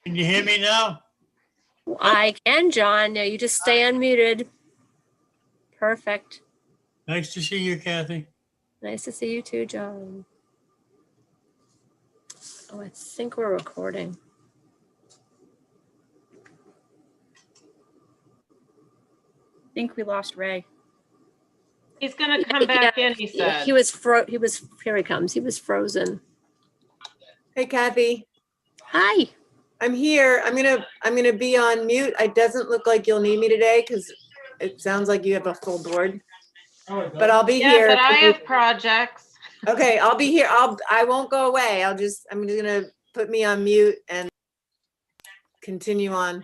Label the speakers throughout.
Speaker 1: Can you hear me now?
Speaker 2: I can, John. No, you just stay unmuted. Perfect.
Speaker 1: Nice to see you, Kathy.
Speaker 2: Nice to see you too, John. Oh, I think we're recording.
Speaker 3: I think we lost Ray.
Speaker 4: He's gonna come back in, he said.
Speaker 2: Here he comes. He was frozen.
Speaker 5: Hey, Kathy,
Speaker 2: Hi.
Speaker 5: I'm here. I'm gonna be on mute. It doesn't look like you'll need me today because it sounds like you have a full board. But I'll be
Speaker 4: Yeah,
Speaker 5: here.
Speaker 4: but I have projects.
Speaker 5: Okay, I'll be here. I won't go away. I'm just gonna put me on mute and continue on.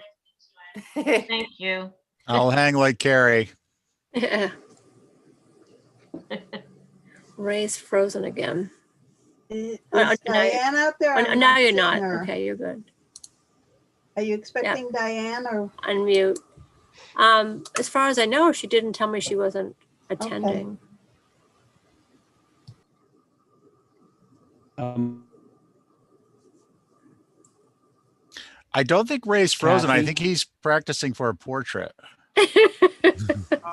Speaker 4: Thank you.
Speaker 6: I'll hang like Carrie.
Speaker 2: Ray's frozen again.
Speaker 7: Is
Speaker 2: now-
Speaker 7: Diane out there? I'm
Speaker 2: Now you're
Speaker 7: seeing
Speaker 2: not.
Speaker 7: her.
Speaker 2: Okay, you're good.
Speaker 7: Are you expecting Diane or?
Speaker 2: Unmute. As far as I know, she didn't tell me she wasn't attending.
Speaker 6: I don't think Ray's frozen. I
Speaker 8: Kathy?
Speaker 6: think he's practicing for a portrait.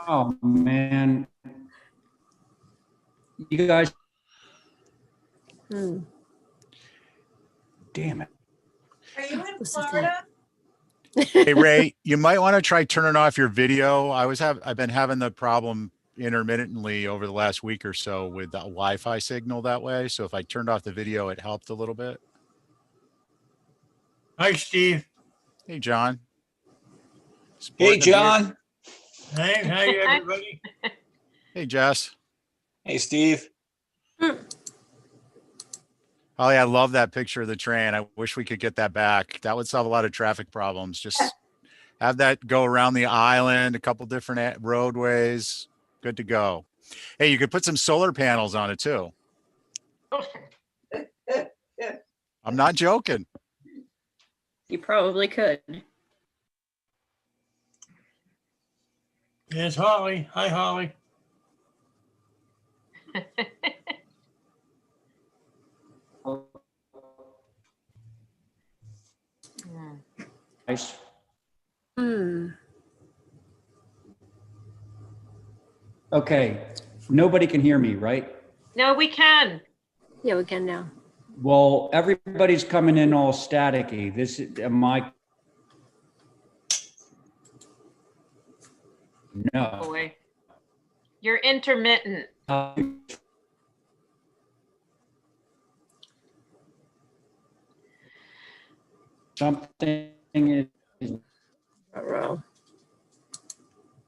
Speaker 8: Oh, man. You guys,
Speaker 2: Hmm.
Speaker 8: damn it.
Speaker 7: Are you in
Speaker 2: This is
Speaker 7: Florida?
Speaker 6: Hey, Ray, you might want to try turning off your video. I've been having the problem intermittently over the last week or so with the Wi-Fi signal that way. So if I turned off the video, it helped a little bit.
Speaker 1: Hi, Steve.
Speaker 6: Hey, John.
Speaker 9: Hey,
Speaker 6: Sporting a beard.
Speaker 9: John.
Speaker 1: Hey, hi, everybody.
Speaker 6: Hey, Jess.
Speaker 9: Hey, Steve.
Speaker 6: Holly, I love that picture of the train. I wish we could get that back. That would solve a lot of traffic problems. Just have that go around the island, a couple different roadways. Good to go. Hey, you could put some solar panels on it too. I'm not joking.
Speaker 3: You probably could.
Speaker 1: Yes, Holly. Hi, Holly.
Speaker 8: Nice.
Speaker 2: Hmm.
Speaker 8: Okay, nobody can hear me, right?
Speaker 4: No, we can.
Speaker 2: Yeah, we can now.
Speaker 8: Well, everybody's coming in all staticky. This is my. No.
Speaker 4: Boy. You're intermittent.
Speaker 8: Something is,
Speaker 2: Row.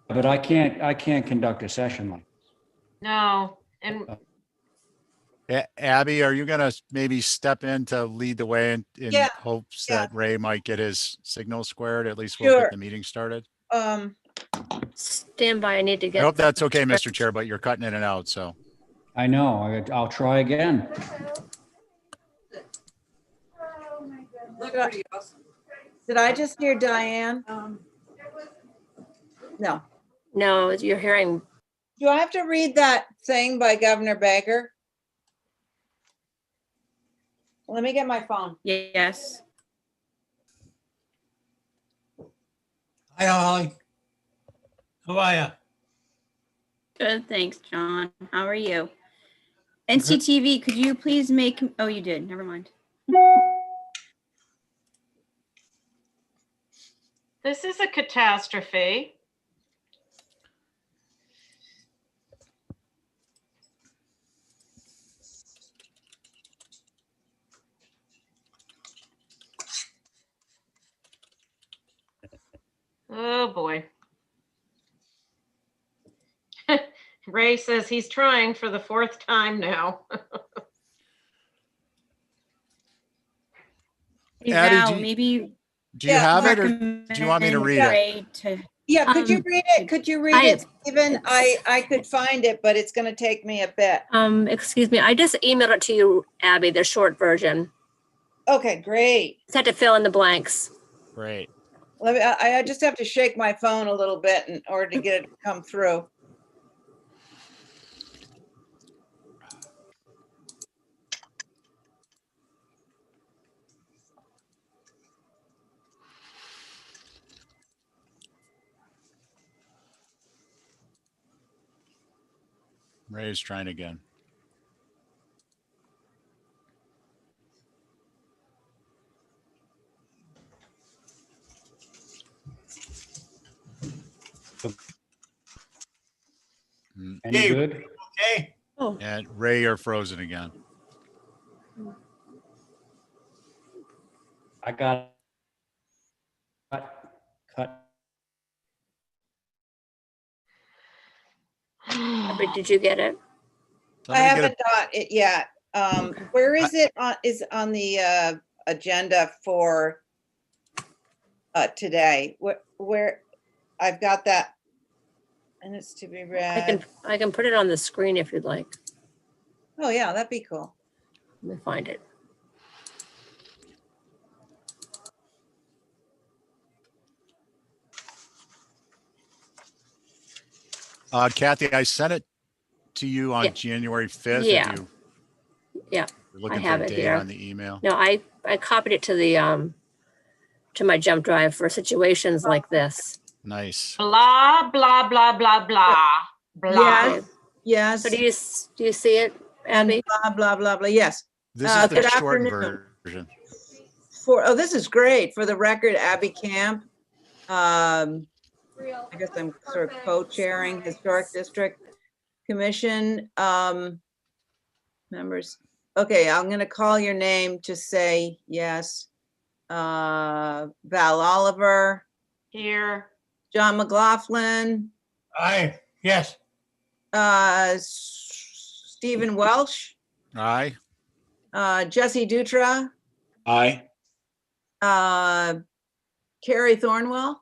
Speaker 8: but I can't conduct a session like.
Speaker 4: No. And
Speaker 6: Abby, are you going to maybe step in to lead the way in
Speaker 7: Yeah,
Speaker 6: hopes
Speaker 7: yeah.
Speaker 6: that Ray might get his signal squared? At least we'll
Speaker 7: Sure.
Speaker 6: get the meeting started.
Speaker 2: Stand by. I need to
Speaker 6: I
Speaker 2: get.
Speaker 6: hope that's okay, Mr. Chair, but you're cutting in and out, so.
Speaker 8: I know, I'll try again.
Speaker 7: Did I just hear Diane? No.
Speaker 2: No, you're hearing.
Speaker 7: Do I have to read that thing by Governor Baker? Let me get my phone.
Speaker 3: Yes.
Speaker 1: Hi, Holly. How are you?
Speaker 3: Good, thanks, John. How are you? NCTV, could you please make, oh, you did, never mind.
Speaker 4: this is a catastrophe. Oh, boy. Ray says he's trying for the fourth time now.
Speaker 3: Hey,
Speaker 6: Addie,
Speaker 3: Val,
Speaker 6: do you-
Speaker 3: maybe.
Speaker 6: Do you have it or do you want me to read it?
Speaker 3: Ray to,
Speaker 7: Yeah, could you
Speaker 2: Um,
Speaker 7: read it? Could you read
Speaker 2: I-
Speaker 7: it? Even I could find it, but it's gonna take me a bit.
Speaker 2: Excuse me. I just emailed it to you, Abby, the short version.
Speaker 7: Okay, great.
Speaker 2: Just had to fill in the blanks.
Speaker 6: Great.
Speaker 7: I just have to shake my phone a little bit in order to get it to come through.
Speaker 6: Ray's trying again.
Speaker 8: Any
Speaker 1: Dave.
Speaker 8: good?
Speaker 1: Okay,
Speaker 2: Oh,
Speaker 6: And Ray, you're frozen again.
Speaker 8: I got cut.
Speaker 2: but did you get it?
Speaker 7: I
Speaker 6: Somebody get
Speaker 7: haven't got it yet.
Speaker 2: Okay.
Speaker 7: Where is it on, is on the agenda for today? Where, I've got that. And it's to be read.
Speaker 2: I can put it on the screen if you'd like.
Speaker 7: Oh, yeah, that'd be cool.
Speaker 2: Let me find it.
Speaker 6: Kathy, I sent it to you on
Speaker 2: Yeah.
Speaker 6: January 5th.
Speaker 2: Yeah.
Speaker 6: If you
Speaker 2: Yeah,
Speaker 6: were looking
Speaker 2: have
Speaker 6: for a
Speaker 2: it
Speaker 6: date
Speaker 2: here.
Speaker 6: on the email.
Speaker 2: No, I copied it to the to my jump drive for situations like this.
Speaker 6: Nice.
Speaker 4: Blah, blah, blah, blah, blah, blah.
Speaker 7: Yes,
Speaker 2: Okay.
Speaker 7: yes.
Speaker 2: So do you see it,
Speaker 7: And
Speaker 2: Abby?
Speaker 7: blah, blah, blah, blah. Yes.
Speaker 6: This is the
Speaker 7: Good
Speaker 6: short
Speaker 7: afternoon.
Speaker 6: version.
Speaker 7: Oh, this is great. For the record, Abby Camp. I guess I'm sort of co-chairing Historic District Commission members. Okay, I'm gonna call your name to say yes. Val Oliver,
Speaker 4: Here.
Speaker 7: John McLaughlin,
Speaker 1: aye, yes,
Speaker 7: Stephen Welsh,
Speaker 6: Aye.
Speaker 7: Jesse Dutra,
Speaker 9: Aye.
Speaker 7: Carrie Thornwell.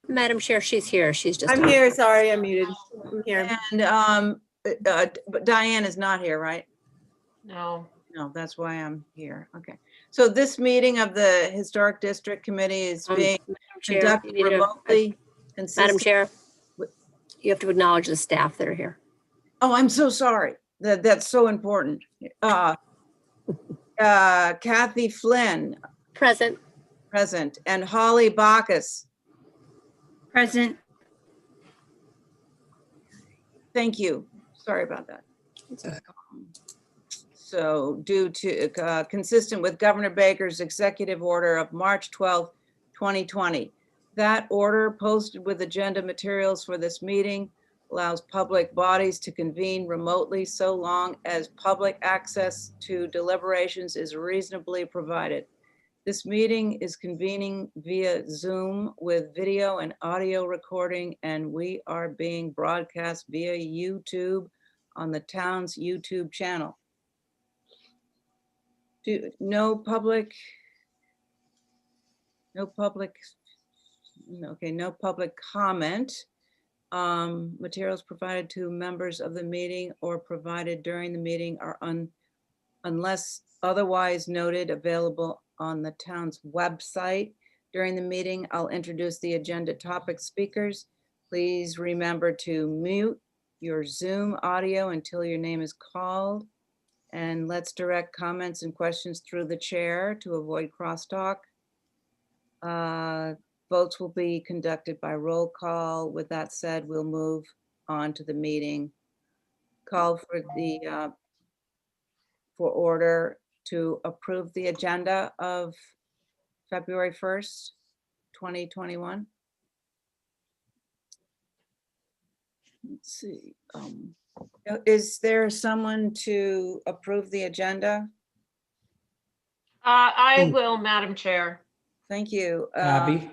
Speaker 2: Madam Chair, she's here. She's just.
Speaker 5: I'm here, sorry, I'm muted. I'm here.
Speaker 7: And but Diane is not here, right?
Speaker 4: No.
Speaker 7: No, that's why I'm here. Okay. So this meeting of the Historic District Committee is being
Speaker 2: Madam Chair,
Speaker 7: conducted
Speaker 2: you need to-
Speaker 7: remotely.
Speaker 2: Madam
Speaker 7: consistent-
Speaker 2: Chair, you have to acknowledge the staff that are here.
Speaker 7: Oh, I'm so sorry. That's so important. Kathy Flynn,
Speaker 2: Present.
Speaker 7: present, and Holly Bacchus.
Speaker 3: Present.
Speaker 7: Thank you. Sorry about that. So due to, consistent with Governor Baker's executive order of March 12th, 2020. That order, posted with agenda materials for this meeting, allows public bodies to convene remotely so long as public access to deliberations is reasonably provided. This meeting is convening via Zoom with video and audio recording, and we are being broadcast via YouTube on the town's YouTube channel. No public comment. Materials provided to members of the meeting or provided during the meeting are unless otherwise noted, available on the town's website. During the meeting, I'll introduce the agenda topic speakers. Please remember to mute your Zoom audio until your name is called. And let's direct comments and questions through the chair to avoid crosstalk. Votes will be conducted by roll call. With that said, we'll move on to the meeting. Call for the for order to approve the agenda of February 1st, 2021. Let's see. Is there someone to approve the agenda?
Speaker 4: I will, Madam Chair.
Speaker 7: Thank you.
Speaker 8: Abby?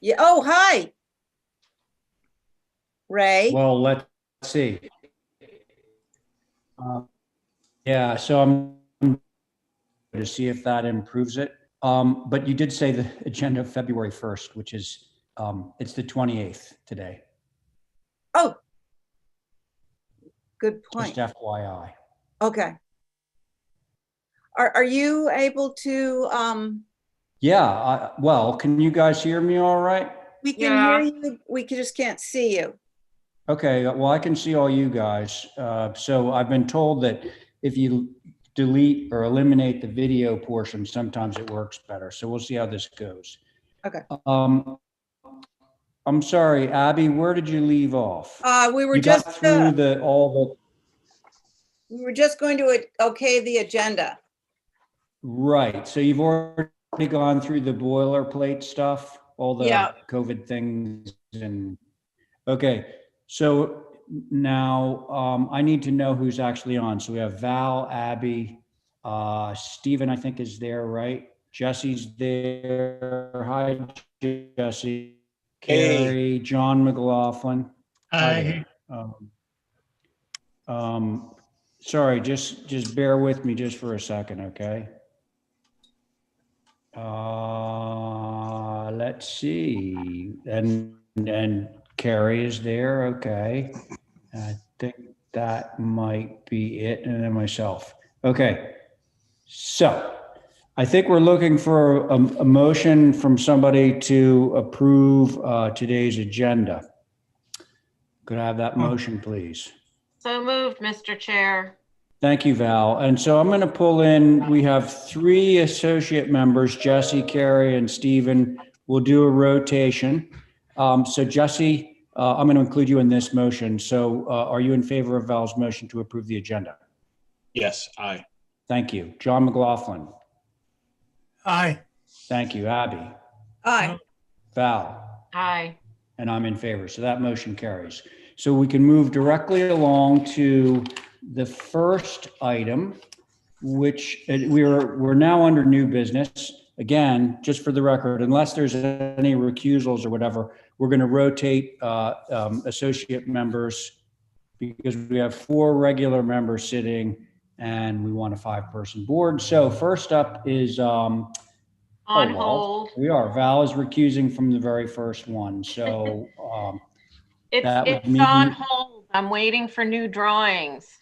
Speaker 7: Yeah. Oh, hi. Ray.
Speaker 8: Well, let's see. Yeah, so I'm to see if that improves it. But you did say the agenda of February 1st, which is, it's the 28th today,
Speaker 7: Oh. Good point.
Speaker 8: just FYI.
Speaker 7: Okay. Are you able to
Speaker 8: Well, can you guys hear me all right?
Speaker 7: We can
Speaker 4: Yeah.
Speaker 7: hear you, just can't see you.
Speaker 8: Okay, well, I can see all you guys. So I've been told that if you delete or eliminate the video portion, sometimes it works better. So we'll see how this goes.
Speaker 7: Okay.
Speaker 8: I'm sorry, Abby, where did you leave off?
Speaker 7: We were
Speaker 8: You
Speaker 7: just,
Speaker 8: got through
Speaker 7: we were just going to okay the agenda.
Speaker 8: right. So you've already gone through the boilerplate stuff, all the
Speaker 7: Yeah.
Speaker 8: COVID things and, okay. So now I need to know who's actually on. So we have Val, Abby, Stephen, I think is there, right? Jesse's there. Hi, Jesse. Carrie, John McLaughlin.
Speaker 1: Aye.
Speaker 8: Sorry, just bear with me just for a second, okay? Let's see. And Carrie is there, okay. I think that might be it, and then myself. Okay, so I think we're looking for a motion from somebody to approve today's agenda. Could I have that motion, please?
Speaker 4: So moved, Mr. Chair.
Speaker 8: Thank you, Val. And so I'm going to pull in, we have 3 associate members, Jesse, Carrie, and Stephen. We'll do a rotation. So Jesse, I'm going to include you in this motion. So are you in favor of Val's motion to approve the agenda?
Speaker 9: Yes, aye.
Speaker 8: Thank you. John McLaughlin.
Speaker 1: Aye.
Speaker 8: Thank you. Abby.
Speaker 7: Aye.
Speaker 8: Val.
Speaker 4: Aye.
Speaker 8: And I'm in favor. So that motion carries. So we can move directly along to the first item, which we're now under new business. Again, just for the record, unless there's any recusals or whatever, we're going to rotate associate members because we have 4 regular members sitting and we want a 5-person board. So first up is
Speaker 4: On hold.
Speaker 8: we are. Val is recusing from the very first one. So that would
Speaker 4: It's
Speaker 8: mean-
Speaker 4: on hold. I'm waiting for new drawings.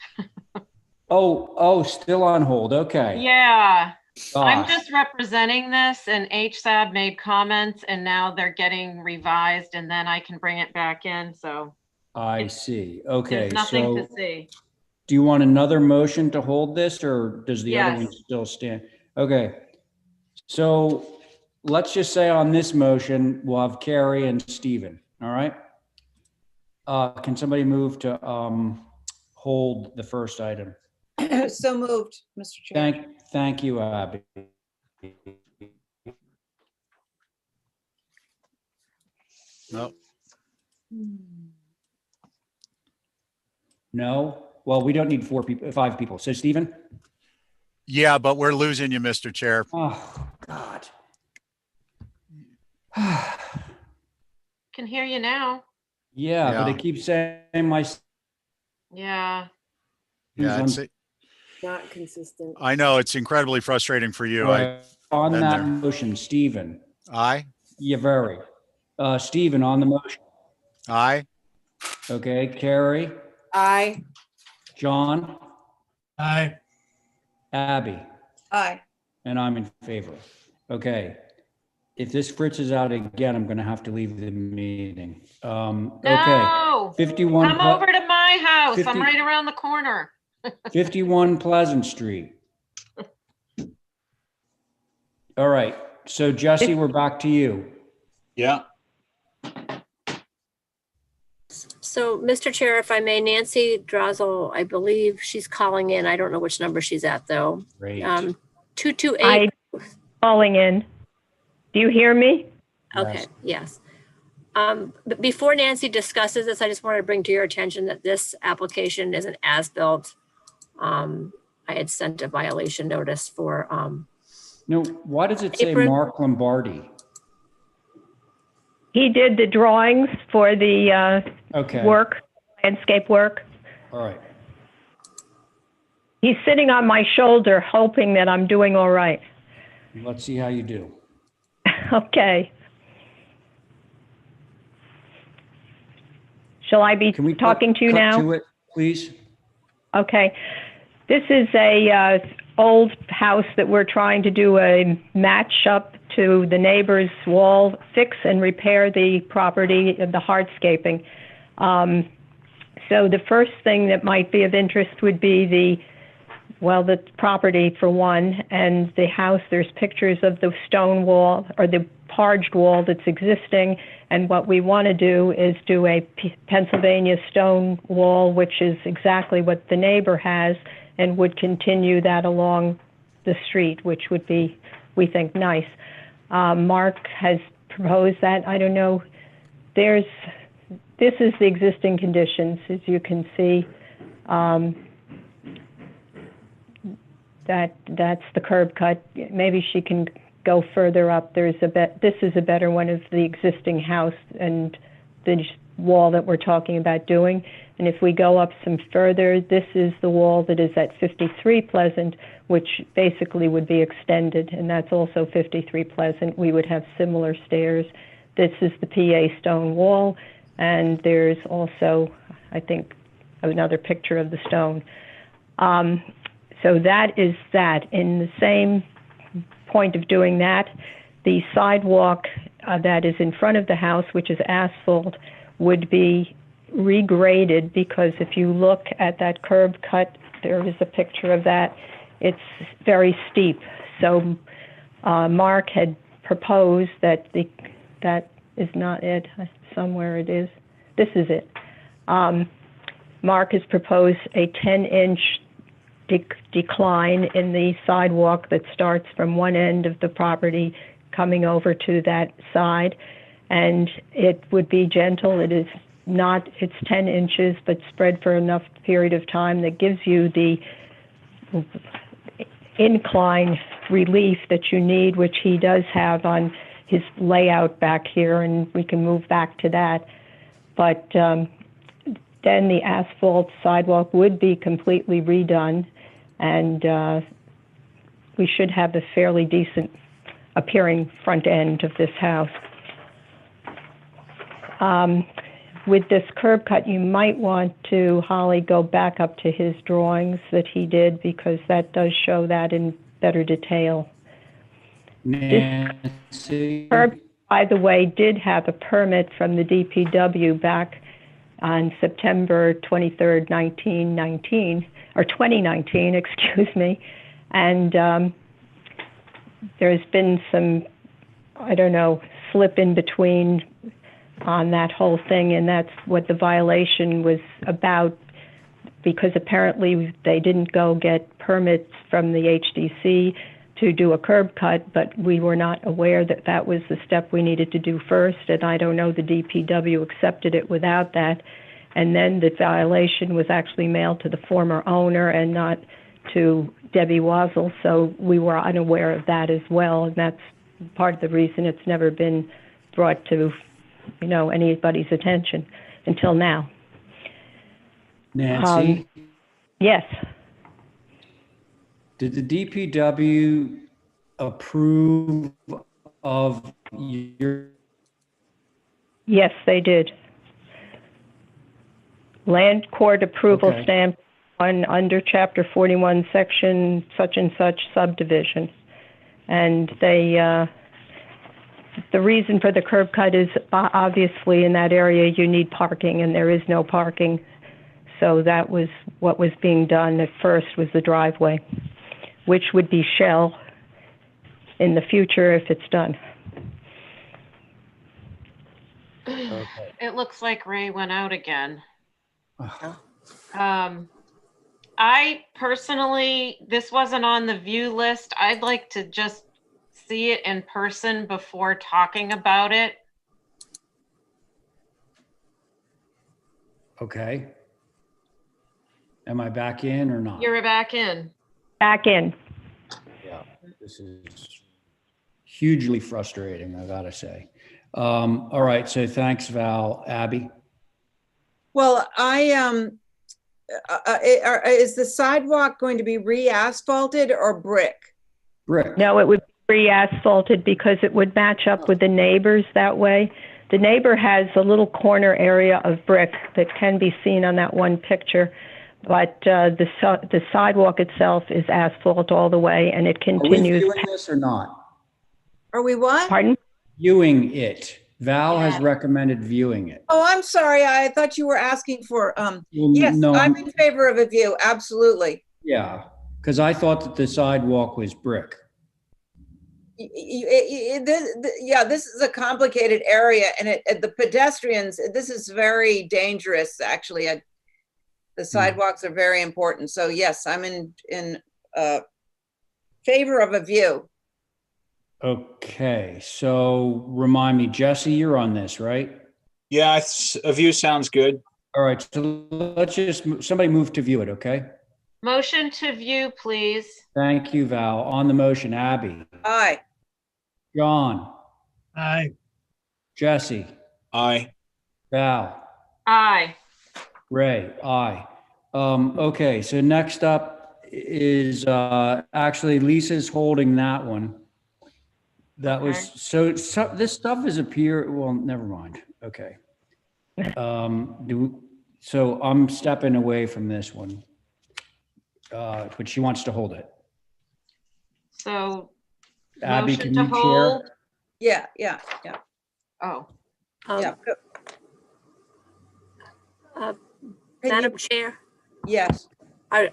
Speaker 8: oh, still on hold. Okay.
Speaker 4: Yeah. I'm
Speaker 8: Gosh.
Speaker 4: just representing this and HSAB made comments and now they're getting revised and then I can bring it back in. So
Speaker 8: I see. Okay.
Speaker 4: there's nothing
Speaker 8: So
Speaker 4: to see.
Speaker 8: do you want another motion to hold this or does the other one
Speaker 4: Yes.
Speaker 8: still stand? Okay. So let's just say on this motion, we'll have Carrie and Stephen. All right. Can somebody move to hold the first item?
Speaker 7: So moved, Mr. Chair.
Speaker 8: Thank you, Abby.
Speaker 6: No,
Speaker 8: No? Well, we don't need 5 people. So Stephen?
Speaker 6: yeah, but we're losing you, Mr. Chair.
Speaker 8: Oh, God.
Speaker 4: Can hear you now.
Speaker 8: Yeah, but
Speaker 6: Yeah.
Speaker 8: it keeps saying my.
Speaker 4: Yeah.
Speaker 6: Yeah,
Speaker 8: Who's
Speaker 6: it's,
Speaker 5: Not consistent.
Speaker 6: I know it's incredibly frustrating for you.
Speaker 8: On
Speaker 6: been
Speaker 8: that
Speaker 6: there.
Speaker 8: motion, Stephen.
Speaker 6: Aye,
Speaker 8: Yeah, very. Stephen, on the motion.
Speaker 6: aye,
Speaker 8: Okay, Carrie,
Speaker 5: Aye.
Speaker 8: John,
Speaker 1: Aye.
Speaker 8: Abby,
Speaker 7: Aye.
Speaker 8: and I'm in favor. Okay. If this fritzes out again, I'm going to have to leave the meeting. Okay.
Speaker 4: No.
Speaker 8: 51.
Speaker 4: Come over to my house.
Speaker 8: 50
Speaker 4: I'm right around the corner.
Speaker 8: 51 Pleasant Street. All right. So Jesse, we're back to you.
Speaker 9: Yeah,
Speaker 2: So, Mr. Chair, if I may, Nancy Drazel, I believe she's calling in. I don't know which number she's at, though.
Speaker 8: Great.
Speaker 2: 228.
Speaker 10: Calling in. Do you hear me?
Speaker 2: Okay, yes. But before Nancy discusses this, I just wanted to bring to your attention that this application is an as-built. I had sent a violation notice for,
Speaker 8: No, why does it say
Speaker 2: Apron.
Speaker 8: Mark Lombardi?
Speaker 10: He did the drawings for the
Speaker 8: Okay.
Speaker 10: work, landscape work.
Speaker 8: All right.
Speaker 10: He's sitting on my shoulder hoping that I'm doing all right.
Speaker 8: Let's see how you do.
Speaker 10: Okay. Shall I be
Speaker 8: Can we
Speaker 10: talking to you
Speaker 8: cut
Speaker 10: now?
Speaker 8: to it, please?
Speaker 10: Okay. This is a old house that we're trying to do a match up to the neighbor's wall, fix and repair the property, the hardscaping. So the first thing that might be of interest would be the property for one, and the house. There's pictures of the stone wall or the parged wall that's existing. And what we want to do is do a Pennsylvania stone wall, which is exactly what the neighbor has, and would continue that along the street, which would be, we think, nice. Mark has proposed that. I don't know. This is the existing conditions, as you can see. That's the curb cut. Maybe she can go further up. This is a better one of the existing house and the wall that we're talking about doing. And if we go up some further, this is the wall that is at 53 Pleasant, which basically would be extended, and that's also 53 Pleasant. We would have similar stairs. This is the PA stone wall, and there's also, I think, another picture of the stone. So that is that. In the same point of doing that, the sidewalk that is in front of the house, which is asphalt, would be regraded, because if you look at that curb cut, there is a picture of that. It's very steep. So Mark had proposed that that is not it. Somewhere it is. This is it. Mark has proposed a 10-inch decline in the sidewalk that starts from one end of the property coming over to that side, and it would be gentle. It's 10 inches, but spread for enough period of time that gives you the incline relief that you need, which he does have on his layout back here, and we can move back to that. But then the asphalt sidewalk would be completely redone, and we should have a fairly decent appearing front end of this house. With this curb cut, you might want to, Holly, go back up to his drawings that he did, because that does show that in better detail.
Speaker 8: Nancy?
Speaker 10: This curb, by the way, did have a permit from the DPW back on September 23rd, 2019, excuse me. And there's been some, I don't know, slip in between on that whole thing, and that's what the violation was about, because apparently they didn't go get permits from the HDC to do a curb cut, but we were not aware that that was the step we needed to do first, and I don't know, the DPW accepted it without that, and then the violation was actually mailed to the former owner and not to Debbie Wazzle, so we were unaware of that as well, and that's part of the reason it's never been brought to anybody's attention until now.
Speaker 8: Nancy?
Speaker 10: Yes.
Speaker 8: Did the DPW approve of your?
Speaker 10: Yes, they did. Land court approval
Speaker 8: Okay.
Speaker 10: stamp under Chapter 41, Section such and such subdivision. And they, the reason for the curb cut is obviously in that area you need parking, and there is no parking. So that was what was being done at first, was the driveway, which would be shell in the future if it's done.
Speaker 4: It looks like Ray went out again.
Speaker 8: Oh.
Speaker 4: I personally, this wasn't on the view list. I'd like to just see it in person before talking about it.
Speaker 8: Okay. Am I back in or not?
Speaker 4: You're back in.
Speaker 10: Back in.
Speaker 8: Yeah, this is hugely frustrating, I gotta say. All right, so thanks, Val. Abby?
Speaker 7: Well, is the sidewalk going to be re-asphalted or brick?
Speaker 8: Brick.
Speaker 10: No, it would be re-asphalted because it would match up with the neighbors that way. The neighbor has a little corner area of brick that can be seen on that one picture, but the sidewalk itself is asphalt all the way, and it
Speaker 8: Are we
Speaker 10: continues.
Speaker 8: viewing this or not?
Speaker 7: Are we what?
Speaker 10: Pardon?
Speaker 8: Viewing it. Val has
Speaker 2: Yeah.
Speaker 8: recommended viewing it.
Speaker 7: Oh, I'm sorry. I thought you were asking for,
Speaker 8: Well,
Speaker 7: yes,
Speaker 8: no,
Speaker 7: I'm in favor of a view. Absolutely.
Speaker 8: yeah, because I thought that the sidewalk was brick.
Speaker 7: Yeah, this is a complicated area and the pedestrians, this is very dangerous, actually. The sidewalks are very important. So yes, I'm in favor of a view.
Speaker 8: Okay, so remind me, Jesse, you're on this, right?
Speaker 9: Yeah, a view sounds good.
Speaker 8: All right, so let's just, somebody move to view it, okay?
Speaker 4: Motion to view, please.
Speaker 8: Thank you, Val. On the motion, Abby,
Speaker 7: Aye.
Speaker 8: John,
Speaker 1: Aye.
Speaker 8: Jesse,
Speaker 9: Aye.
Speaker 8: Val,
Speaker 4: Aye.
Speaker 8: Ray, aye. Okay, so next up is actually Lisa's holding that one. That was,
Speaker 4: Okay.
Speaker 8: so this stuff is well, never mind. Okay. So I'm stepping away from this one. But she wants to hold it.
Speaker 4: So
Speaker 8: Abby,
Speaker 4: motion
Speaker 8: can
Speaker 4: to
Speaker 8: you chair?
Speaker 4: hold.
Speaker 7: Yeah.
Speaker 4: Oh,
Speaker 7: Yeah. Can
Speaker 2: Madam
Speaker 7: you-
Speaker 2: Chair,
Speaker 7: Yes.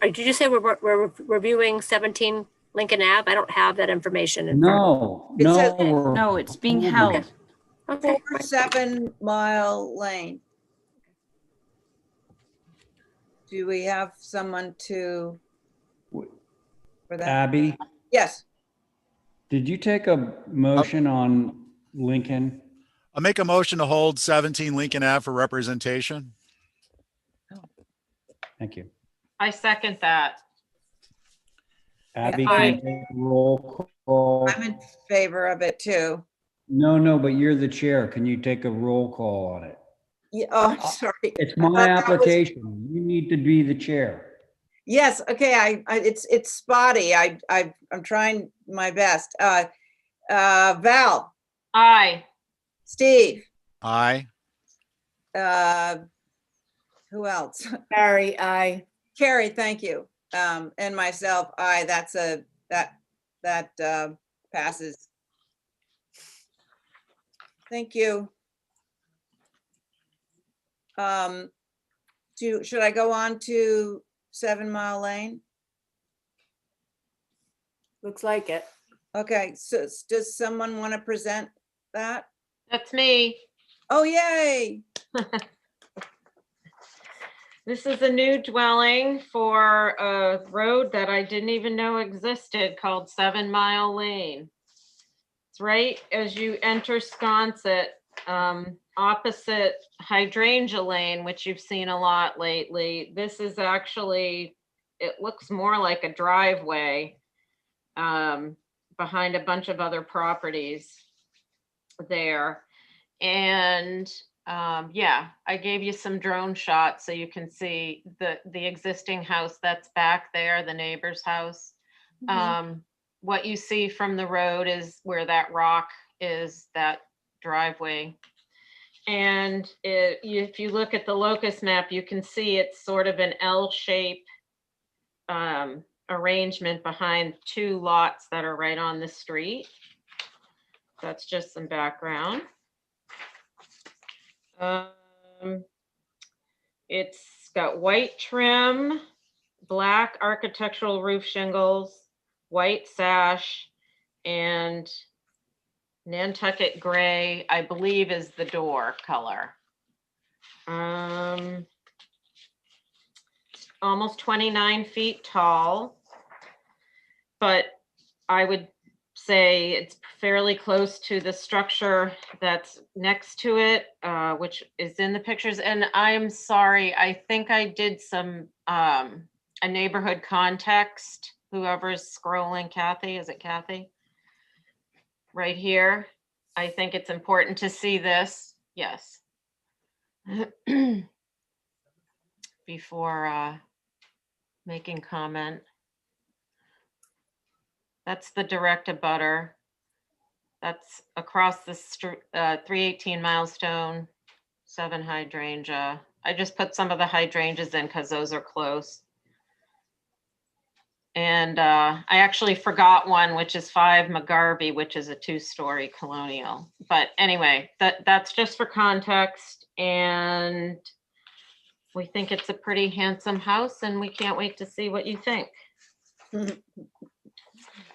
Speaker 2: did you say we're reviewing 17 Lincoln Ave? I don't have that information in front.
Speaker 8: No,
Speaker 7: It says-
Speaker 3: No, it's being held.
Speaker 2: Okay.
Speaker 7: 7 Mile Lane. Do we have someone for that?
Speaker 8: Abby,
Speaker 7: Yes.
Speaker 8: did you take a motion on Lincoln?
Speaker 6: I'll make a motion to hold 17 Lincoln Ave for representation.
Speaker 8: Thank you.
Speaker 4: I second that.
Speaker 8: Abby,
Speaker 4: Aye.
Speaker 8: can you take a roll call?
Speaker 7: I'm in favor of it too.
Speaker 8: No, but you're the chair. Can you take a roll call on it?
Speaker 7: Yeah, oh, I'm sorry.
Speaker 8: It's
Speaker 7: I thought
Speaker 8: my
Speaker 7: that was-
Speaker 8: application. You need to be the chair.
Speaker 7: Yes, okay, it's spotty. I'm trying my best. Val,
Speaker 4: Aye.
Speaker 7: Steve,
Speaker 6: Aye.
Speaker 7: who else?
Speaker 5: Barry, aye.
Speaker 7: Carrie, thank you. And myself, aye, that passes. Thank you. Should I go on to 7 Mile Lane?
Speaker 5: Looks like it.
Speaker 7: Okay, so does someone want to present that?
Speaker 4: That's me.
Speaker 7: Oh, yay.
Speaker 4: This is a new dwelling for a road that I didn't even know existed called 7 Mile Lane. It's right as you enter Sconset, opposite Hydrangea Lane, which you've seen a lot lately. This is actually, it looks more like a driveway behind a bunch of other properties there. And yeah, I gave you some drone shots so you can see the existing house that's back there, the neighbor's house. What you see from the road is where that rock is, that driveway. And if you look at the locus map, you can see it's sort of an L-shape arrangement behind two lots that are right on the street. That's just some background. It's got white trim, black architectural roof shingles, white sash, and Nantucket gray, I believe, is the door color. Almost 29 feet tall, but I would say it's fairly close to the structure that's next to it, which is in the pictures. And I'm sorry, I think I did some a neighborhood context. Whoever's scrolling, Kathy, is it Kathy? Right here. I think it's important to see this. Yes. Before making comment. That's the direct abutter. That's across the street, 318 Milestone, 7 Hydrangea. I just put some of the hydrangeas in because those are close. And I actually forgot one, which is 5 McGarvey, which is a 2-story colonial. But anyway, that's just for context. And we think it's a pretty handsome house, and we can't wait to see what you think.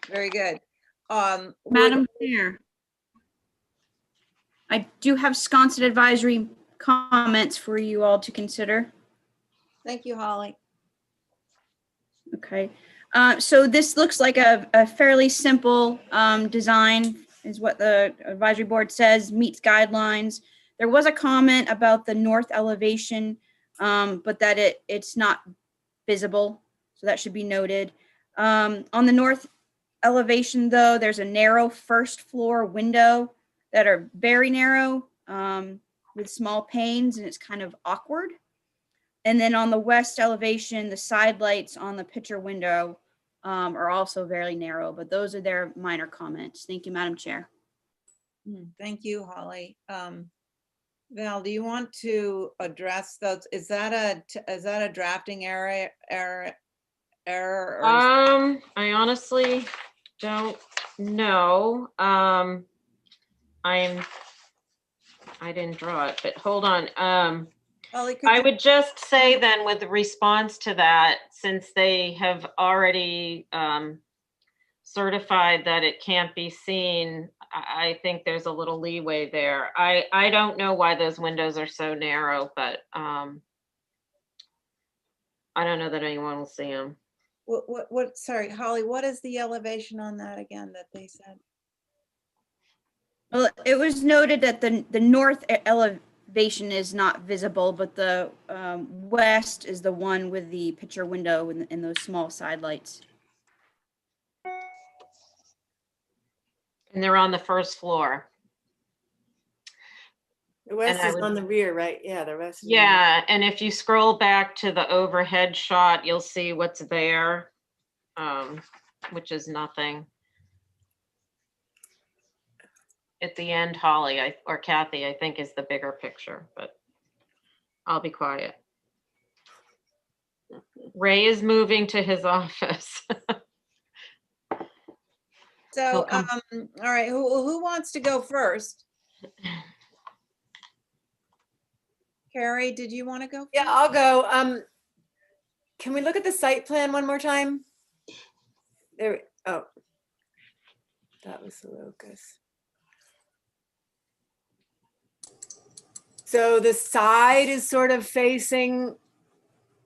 Speaker 7: Very good.
Speaker 3: Madam Chair, I do have sconset advisory comments for you all to consider.
Speaker 7: Thank you, Holly.
Speaker 3: Okay, so this looks like a fairly simple design, is what the advisory board says, meets guidelines. There was a comment about the north elevation, but that it's not visible, so that should be noted. On the north elevation, though, there's a narrow first floor window that are very narrow with small panes, and it's kind of awkward. And then on the west elevation, the side lights on the picture window are also very narrow, but those are their minor comments. Thank you, Madam Chair.
Speaker 7: Thank you, Holly. Val, do you want to address those? Is that a drafting error? Or
Speaker 4: I honestly don't know. I didn't draw it, but hold on.
Speaker 7: Holly,
Speaker 4: I would just say then, with the response to that, since they have already certified that it can't be seen, I think there's a little leeway there. I don't know why those windows are so narrow, but I don't know that anyone will see them.
Speaker 7: what, sorry, Holly, what is the elevation on that again that they said?
Speaker 3: Well, it was noted that the north elevation is not visible, but the west is the one with the picture window and those small side lights.
Speaker 4: And they're on the first floor.
Speaker 5: The west
Speaker 4: And I
Speaker 5: is
Speaker 4: would-
Speaker 5: on the rear, right? Yeah, the rest. is on the-
Speaker 4: Yeah, and if you scroll back to the overhead shot, you'll see what's there, which is nothing. At the end, Holly or Kathy, I think, is the bigger picture, but I'll be quiet. Ray is moving to his office.
Speaker 7: So,
Speaker 4: He'll come.
Speaker 7: all right, who wants to go first? Carrie, did you want to go?
Speaker 5: Yeah, I'll go. Can we look at the site plan one more time? There, oh. That was the locus. So the side is sort of facing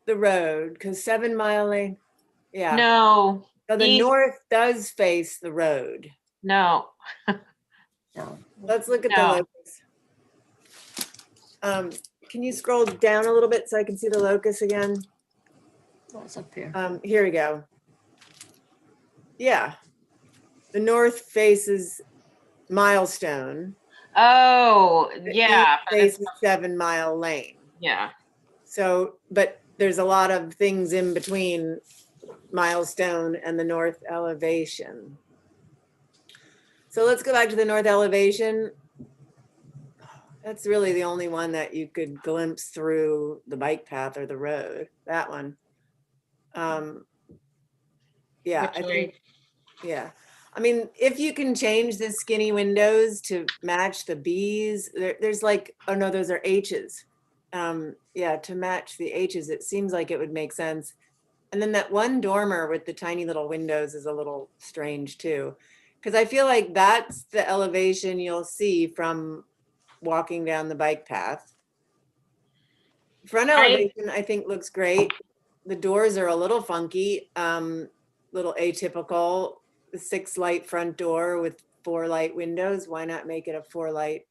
Speaker 5: the road, because 7 Mile Lane, yeah.
Speaker 4: No,
Speaker 5: So the
Speaker 4: east.
Speaker 5: north does face the road.
Speaker 4: no.
Speaker 2: No.
Speaker 5: Let's look at
Speaker 4: No.
Speaker 5: the locus. Can you scroll down a little bit so I can see the locus again?
Speaker 2: What's up here?
Speaker 5: Here we go. Yeah. The north faces Milestone.
Speaker 4: Oh,
Speaker 5: The
Speaker 4: yeah.
Speaker 5: east
Speaker 4: But it's,
Speaker 5: faces 7 Mile Lane.
Speaker 4: yeah.
Speaker 5: So, but there's a lot of things in between Milestone and the north elevation. So let's go back to the north elevation. That's really the only one that you could glimpse through the bike path or the road, that one. Yeah,
Speaker 4: Which
Speaker 5: I
Speaker 4: way?
Speaker 5: think, yeah. I mean, if you can change the skinny windows to match the Bs, there's like, oh no, those are Hs. Yeah, to match the Hs, it seems like it would make sense. And then that one dormer with the tiny little windows is a little strange too. Because I feel like that's the elevation you'll see from walking down the bike path. Front elevation, I think, looks great. The doors are a little funky, little atypical. The 6 light front door with 4 light windows. Why not make it a 4 light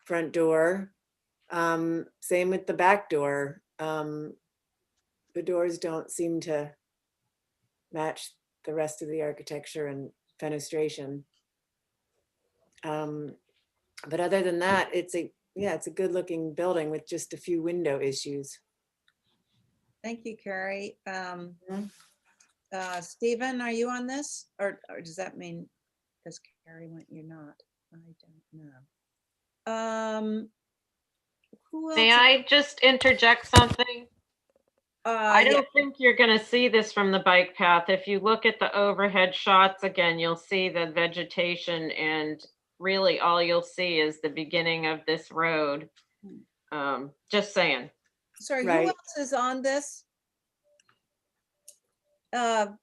Speaker 5: front door? Same with the back door. The doors don't seem to match the rest of the architecture and fenestration. But other than that, it's a good looking building with just a few window issues.
Speaker 7: Thank you, Carrie. Stephen, are you on this? Or does that mean, because Carrie went, you're not? I don't know. Who else?
Speaker 4: May I just interject something? I
Speaker 3: Yeah,
Speaker 4: don't think you're gonna see this from the bike path. If you look at the overhead shots again, you'll see the vegetation, and really all you'll see is the beginning of this road. Just saying.
Speaker 7: Sorry, who
Speaker 5: Right.
Speaker 7: else is on this? Stephen, are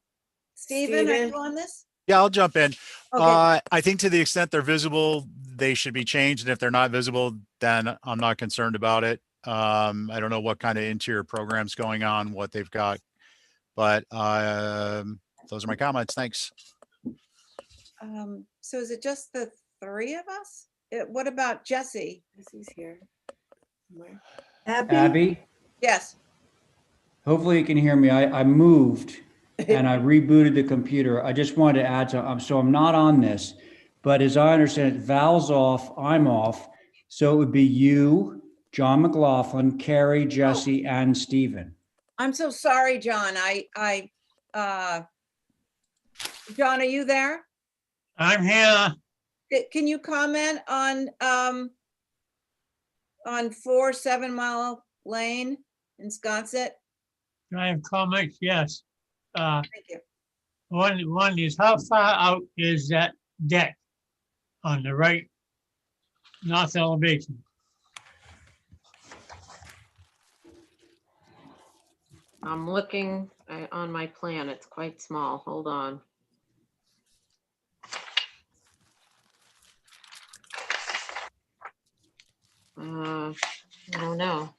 Speaker 5: Stephen?
Speaker 7: you on this?
Speaker 6: Yeah, I'll jump in.
Speaker 7: Okay,
Speaker 6: I think to the extent they're visible, they should be changed. And if they're not visible, then I'm not concerned about it. I don't know what kind of interior program's going on, what they've got, but those are my comments. Thanks.
Speaker 7: so is it just the three of us? What about Jesse?
Speaker 5: He's here. Somewhere.
Speaker 8: Abby,
Speaker 7: Yes.
Speaker 8: hopefully you can hear me. I moved and I rebooted the computer. I just wanted to add some, so I'm not on this, but as I understand it, Val's off, I'm off. So it would be you, John McLaughlin, Carrie, Jesse, and Stephen.
Speaker 7: I'm so sorry, John. John, are you there?
Speaker 1: I'm here.
Speaker 7: Can you comment on 4 7 Mile Lane in Sconset?
Speaker 1: Do I have comments? Yes.
Speaker 7: Thank you.
Speaker 1: One is how far out is that deck on the right north elevation?
Speaker 4: I'm looking on my plan. It's quite small. Hold on. I don't know.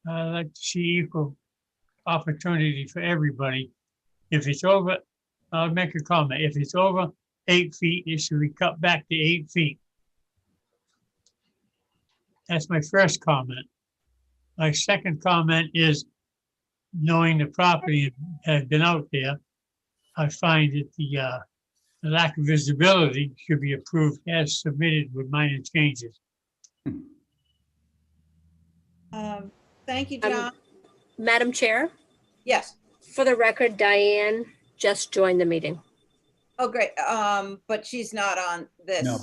Speaker 1: I like to see equal opportunity for everybody. If it's over, I'll make a comment. If it's over 8 feet, it should be cut back to 8 feet. That's my first comment. My second comment is, knowing the property has been out there, I find that the lack of visibility should be approved as submitted with minor changes.
Speaker 7: Thank you, John.
Speaker 2: Madam Chair,
Speaker 7: Yes.
Speaker 2: for the record, Diane just joined the meeting.
Speaker 7: Oh, great. But she's not on this.
Speaker 8: No.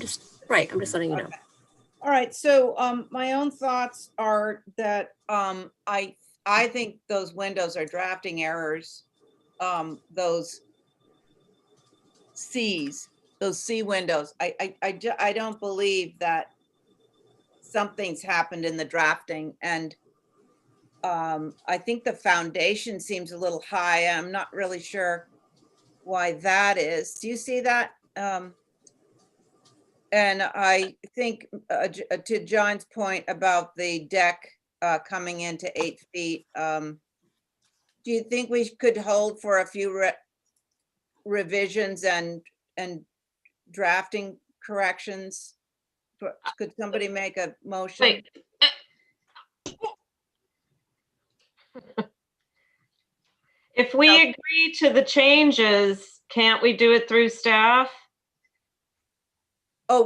Speaker 2: Right, I'm just letting you know.
Speaker 7: Okay. All right, so my own thoughts are that I think those windows are drafting errors. Those C windows. I don't believe that something's happened in the drafting, and I think the foundation seems a little high. I'm not really sure why that is. Do you see that? And I think to John's point about the deck coming into 8 feet, do you think we could hold for a few revisions and drafting corrections? Could somebody make a motion?
Speaker 4: Wait. If we agree to the changes, can't we do it through staff?
Speaker 7: Oh,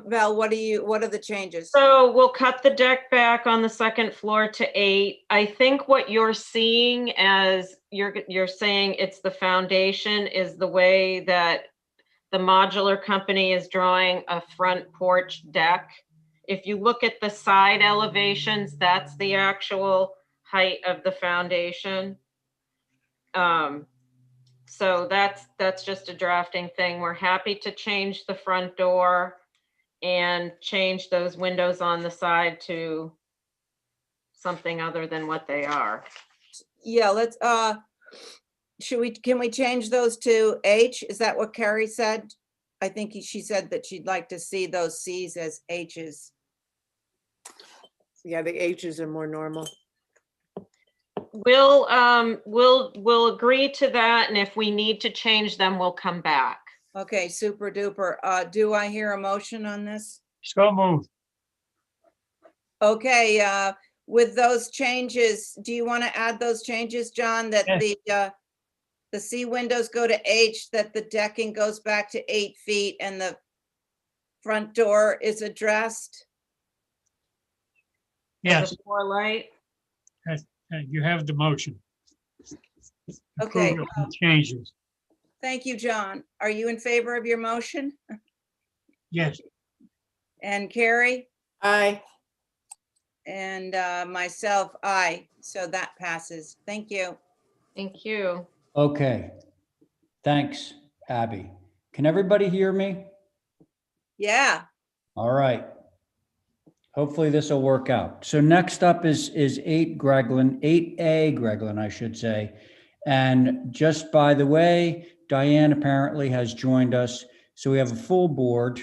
Speaker 7: Val, what are the changes?
Speaker 4: So we'll cut the deck back on the second floor to 8. I think what you're seeing as you're saying it's the foundation is the way that the modular company is drawing a front porch deck. If you look at the side elevations, that's the actual height of the foundation. So that's just a drafting thing. We're happy to change the front door and change those windows on the side to something other than what they are.
Speaker 7: Yeah, let's, can we change those to H? Is that what Carrie said? I think she said that she'd like to see those Cs as Hs.
Speaker 5: Yeah, the H's are more normal.
Speaker 4: We'll agree to that, and if we need to change them, we'll come back.
Speaker 7: Okay, super duper. Do I hear a motion on this?
Speaker 1: So moved.
Speaker 7: Okay, with those changes, do you want to add those changes, John, that the C windows go to H, that the decking goes back to 8 feet and the front door is addressed?
Speaker 1: Yes,
Speaker 4: More light.
Speaker 1: you have the motion.
Speaker 7: Okay,
Speaker 1: Approval of changes.
Speaker 7: thank you, John. Are you in favor of your motion?
Speaker 1: Yes,
Speaker 7: And Carrie?
Speaker 5: Aye.
Speaker 7: And myself, aye. So that passes. Thank you.
Speaker 4: Thank you.
Speaker 8: Okay. Thanks, Abby. Can everybody hear me?
Speaker 7: Yeah.
Speaker 8: All right. Hopefully this will work out. So next up is 8 Greglin, 8A Greglin, I should say. And just by the way, Diane apparently has joined us. So we have a full board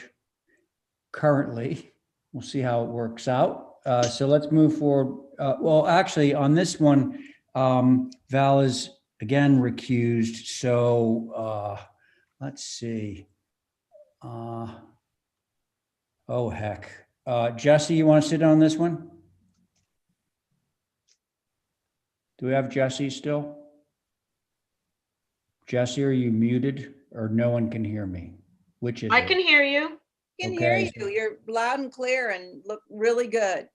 Speaker 8: currently. We'll see how it works out. So let's move forward. Well, actually on this one, Val is again recused. So let's see. Oh, heck. Jesse, you want to sit on this one? Do we have Jesse still? Jesse, are you muted or no one can hear me? Which is
Speaker 4: I
Speaker 8: it?
Speaker 4: can hear you.
Speaker 7: Can hear
Speaker 8: Okay.
Speaker 7: you. You're loud and clear and look really good.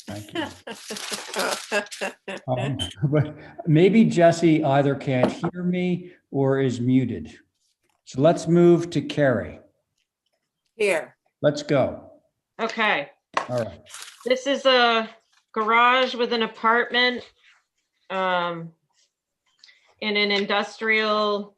Speaker 8: Thank you. But maybe Jesse either can't hear me or is muted. So let's move to Carrie.
Speaker 5: Here.
Speaker 8: Let's go.
Speaker 4: Okay.
Speaker 8: All right.
Speaker 4: This is a garage with an apartment in an industrial,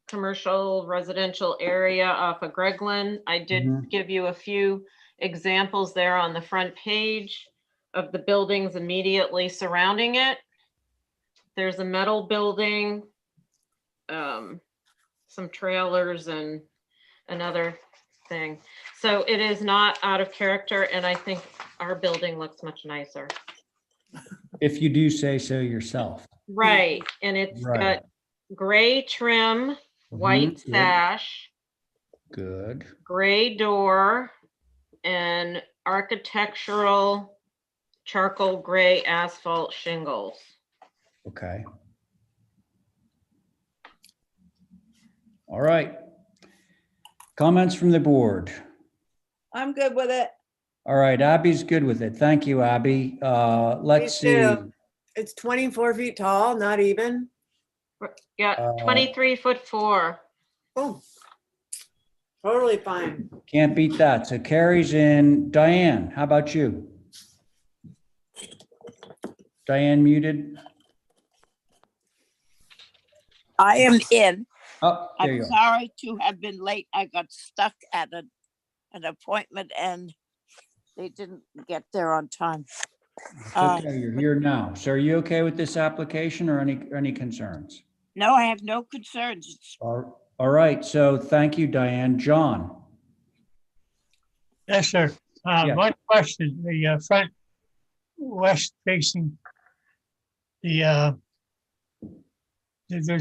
Speaker 4: commercial, residential area off of Greglin. I did
Speaker 8: Mhm.
Speaker 4: give you a few examples there on the front page of the buildings immediately surrounding it. There's a metal building, some trailers and another thing. So it is not out of character, and I think our building looks much nicer.
Speaker 8: If you do say so yourself.
Speaker 4: Right, and it's
Speaker 8: Right.
Speaker 4: got gray trim, white
Speaker 8: Mhm. Good.
Speaker 4: sash,
Speaker 8: Good.
Speaker 4: gray door, and architectural charcoal gray asphalt shingles.
Speaker 8: Okay. All right. Comments from the board.
Speaker 7: I'm good with it.
Speaker 8: All right, Abby's good with it. Thank you, Abby. Let's
Speaker 5: Me
Speaker 8: see.
Speaker 5: too. It's 24 feet tall, not even.
Speaker 4: Yeah, 23'4".
Speaker 5: Oh, totally fine.
Speaker 8: Can't beat that. So Carrie's in. Diane, how about you? Diane muted?
Speaker 11: I am in.
Speaker 8: Oh, there you
Speaker 11: I'm
Speaker 8: are.
Speaker 11: sorry to have been late. I got stuck at an appointment and they didn't get there on time.
Speaker 8: It's okay, you're here now. So are you okay with this application or any concerns?
Speaker 11: No, I have no concerns. It's
Speaker 8: All right, so thank you, Diane. John?
Speaker 1: Yes, sir.
Speaker 8: Yeah.
Speaker 1: One question, the front west facing, there's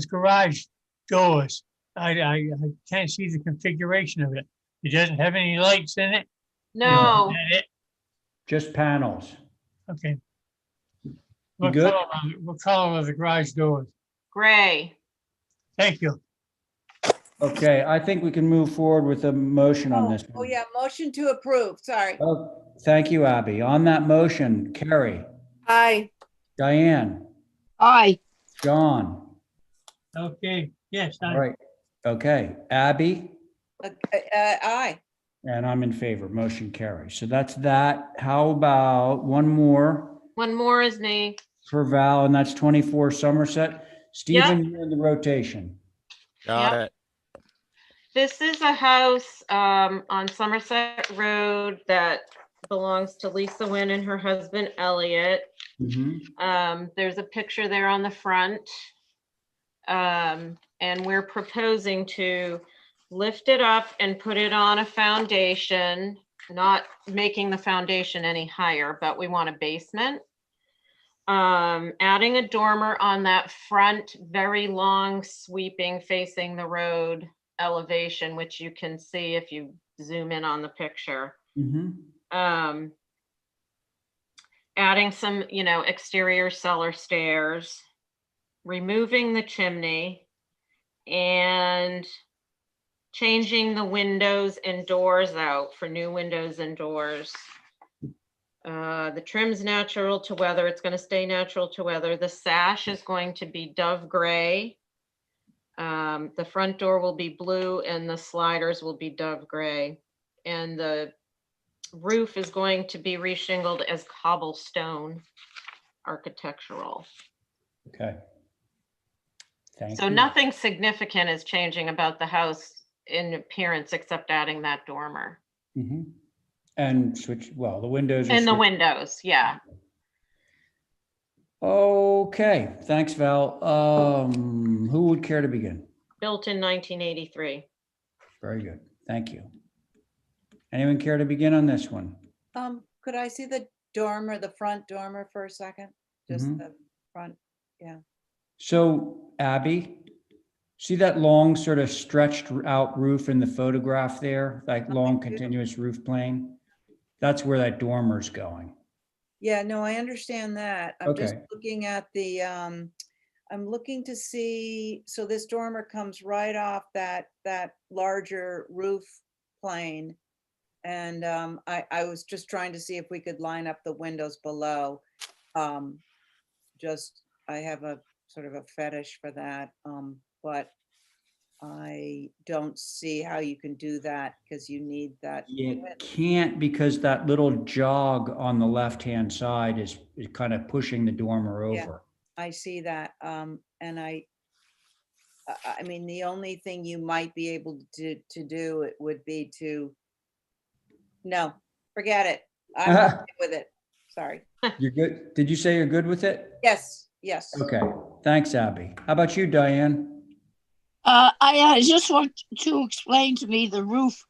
Speaker 1: garage doors. I can't see the configuration of it. It doesn't have any lights in it?
Speaker 4: No,
Speaker 1: Is that it?
Speaker 8: Just panels.
Speaker 1: Okay.
Speaker 8: good?
Speaker 1: What color are the garage doors?
Speaker 4: gray.
Speaker 1: Thank you.
Speaker 8: Okay, I think we can move forward with a motion on this
Speaker 7: Oh,
Speaker 8: one.
Speaker 7: yeah, motion to approve. Sorry.
Speaker 8: Oh, thank you, Abby. On that motion, Carrie,
Speaker 5: Hi.
Speaker 8: Diane,
Speaker 11: aye.
Speaker 8: John.
Speaker 1: Okay, yes,
Speaker 8: All right, okay, Abby,
Speaker 7: Aye.
Speaker 8: and I'm in favor. Motion carries. So that's that. How about one more
Speaker 4: One more is me.
Speaker 8: for Val, and that's 24 Somerset. Stephen, you're in the rotation.
Speaker 6: Got
Speaker 4: Yep.
Speaker 6: it.
Speaker 4: This is a house on Somerset Road that belongs to Lisa Wynn and her husband Elliot.
Speaker 8: Mhm.
Speaker 4: There's a picture there on the front. And we're proposing to lift it up and put it on a foundation, not making the foundation any higher, but we want a basement. Adding a dormer on that front, very long sweeping facing the road elevation, which you can see if you zoom in on the picture.
Speaker 8: Mhm.
Speaker 4: Adding some, exterior cellar stairs, removing the chimney, and changing the windows and doors out for new windows and doors. The trim's natural to weather. It's going to stay natural to weather. The sash is going to be dove gray. The front door will be blue and the sliders will be dove gray. And the roof is going to be reshingled as cobblestone architectural.
Speaker 8: Okay. Thank
Speaker 4: So
Speaker 8: you.
Speaker 4: nothing significant is changing about the house in appearance except adding that dormer.
Speaker 8: Mhm. And switch, well, the windows are.
Speaker 4: And the
Speaker 8: switched.
Speaker 4: windows, yeah.
Speaker 8: Okay, thanks, Val. Who would care to begin?
Speaker 4: Built in 1983.
Speaker 8: Very good, thank you. Anyone care to begin on this one?
Speaker 7: Could I see the dormer, the front dormer for a second? Just
Speaker 8: Mhm.
Speaker 7: the front, yeah.
Speaker 8: So Abby, see that long sort of stretched out roof in the photograph there, like long continuous roof plane? That's where that dormer's going.
Speaker 7: Yeah, no, I understand that. I'm just
Speaker 8: Okay.
Speaker 7: looking at the, I'm looking to see, so this dormer comes right off that larger roof plane. And I was just trying to see if we could line up the windows below. Just, I have a sort of a fetish for that, but I don't see how you can do that because you need that.
Speaker 8: You
Speaker 7: width.
Speaker 8: can't, because that little jog on the left-hand side is kind of pushing the dormer
Speaker 7: Yeah.
Speaker 8: over.
Speaker 7: I see that, and I mean, the only thing you might be able to do it would be to, no, forget it. I'm not good with it. Sorry.
Speaker 8: You're good? Did you say you're good with it?
Speaker 7: Yes, yes.
Speaker 8: Okay, thanks, Abby. How about you, Diane?
Speaker 11: I just want to explain to me the roof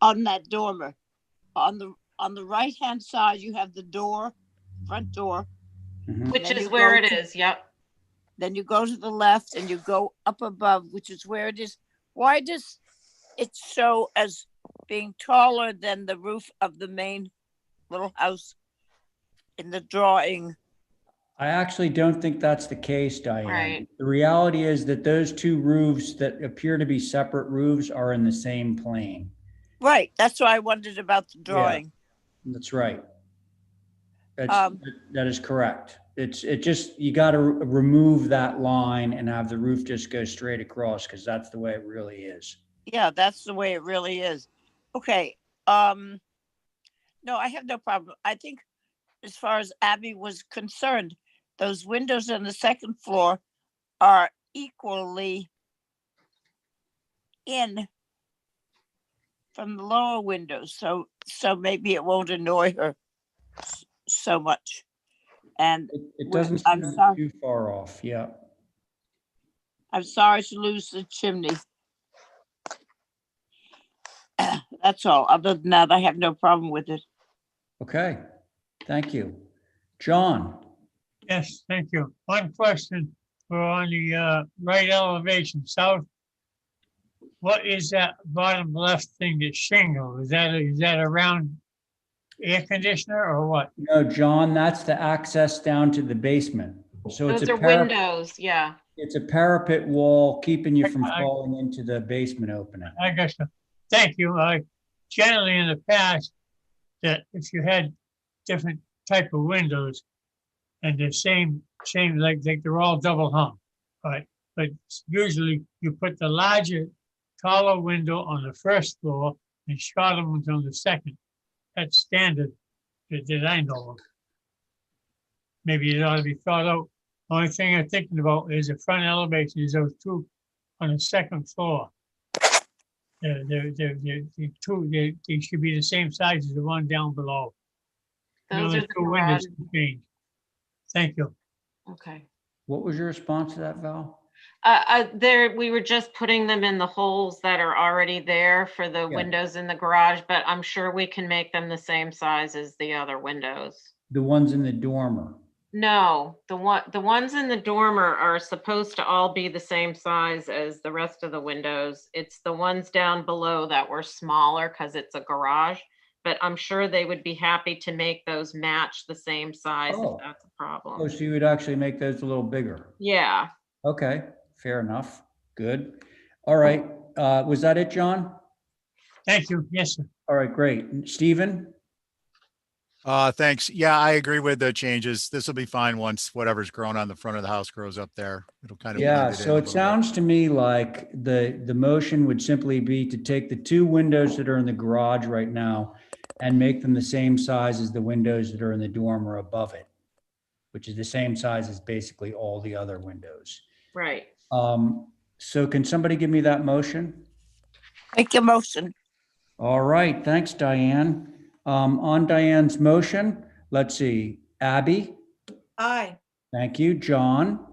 Speaker 11: on that dormer. On the right-hand side, you have the door, front door.
Speaker 8: Mhm.
Speaker 4: Which
Speaker 11: Then
Speaker 4: is
Speaker 11: you
Speaker 4: where
Speaker 11: go
Speaker 4: it
Speaker 11: to-
Speaker 4: is, yep.
Speaker 11: Then you go to the left and you go up above, which is where it is. Why does it show as being taller than the roof of the main little house in the drawing?
Speaker 8: I actually don't think that's the case, Diane.
Speaker 4: Right.
Speaker 8: The reality is that those two roofs that appear to be separate roofs are in the same plane.
Speaker 11: Right, that's why I wondered about the drawing.
Speaker 8: That's right.
Speaker 11: Um,
Speaker 8: That is correct. It just, you got to remove that line and have the roof just go straight across, because that's the way it really is.
Speaker 11: Yeah, that's the way it really is. Okay, no, I have no problem. I think as far as Abby was concerned, those windows on the second floor are equally in from the lower windows, so maybe it won't annoy her so much. And
Speaker 8: It doesn't
Speaker 11: I'm
Speaker 8: seem
Speaker 11: sorry.
Speaker 8: too far off, yeah.
Speaker 11: I'm sorry to lose the chimney. That's all. Other than that, I have no problem with it.
Speaker 8: Okay, thank you. John?
Speaker 1: Yes, thank you. One question, we're on the right elevation, south. What is that bottom left thing, that's shingle? Is that a round air conditioner or what?
Speaker 8: No, John, that's the access down to the basement. So it's
Speaker 4: Those
Speaker 8: a
Speaker 4: are windows, yeah.
Speaker 8: It's a parapet wall keeping you from
Speaker 1: I-
Speaker 8: falling into the basement opening.
Speaker 1: I guess, thank you. Generally in the past, that if you had different type of windows and the same, like they're all double hung, right? But usually you put the larger, taller window on the first floor and shorter ones on the second. That's standard that I know of. Maybe it ought to be thought out. Only thing I'm thinking about is the front elevation is those two on the second floor. They're two, they should be the same size as the one down below. The
Speaker 4: Those
Speaker 1: only
Speaker 4: are the
Speaker 1: two windows
Speaker 4: garage.
Speaker 1: change. Thank you.
Speaker 4: Okay.
Speaker 8: What was your response to that, Val?
Speaker 4: We were just putting them in the holes that are already there for the
Speaker 8: Yeah.
Speaker 4: windows in the garage, but I'm sure we can make them the same size as the other windows.
Speaker 8: The ones in the dormer.
Speaker 4: No, the ones in the dormer are supposed to all be the same size as the rest of the windows. It's the ones down below that were smaller because it's a garage, but I'm sure they would be happy to make those match the same size
Speaker 8: Oh.
Speaker 4: if that's a
Speaker 8: Oh,
Speaker 4: problem.
Speaker 8: so you would actually make those a little bigger.
Speaker 4: Yeah,
Speaker 8: Okay, fair enough. Good. All right. Was that it, John?
Speaker 1: Thank you. Yes, sir.
Speaker 8: All right, great. Stephen?
Speaker 6: Thanks. Yeah, I agree with the changes. This will be fine once whatever's grown on the front of the house grows up there. It'll kind of
Speaker 8: Yeah,
Speaker 6: blend it in
Speaker 8: so
Speaker 6: a
Speaker 8: it
Speaker 6: little bit.
Speaker 8: sounds to me like the motion would simply be to take the two windows that are in the garage right now, and make them the same size as the windows that are in the dormer above it, which is the same size as basically all the other windows.
Speaker 4: Right.
Speaker 8: So can somebody give me that motion?
Speaker 11: Make a motion.
Speaker 8: All right, thanks, Diane. On Diane's motion, let's see, Abby,
Speaker 7: Aye.
Speaker 8: thank you, John,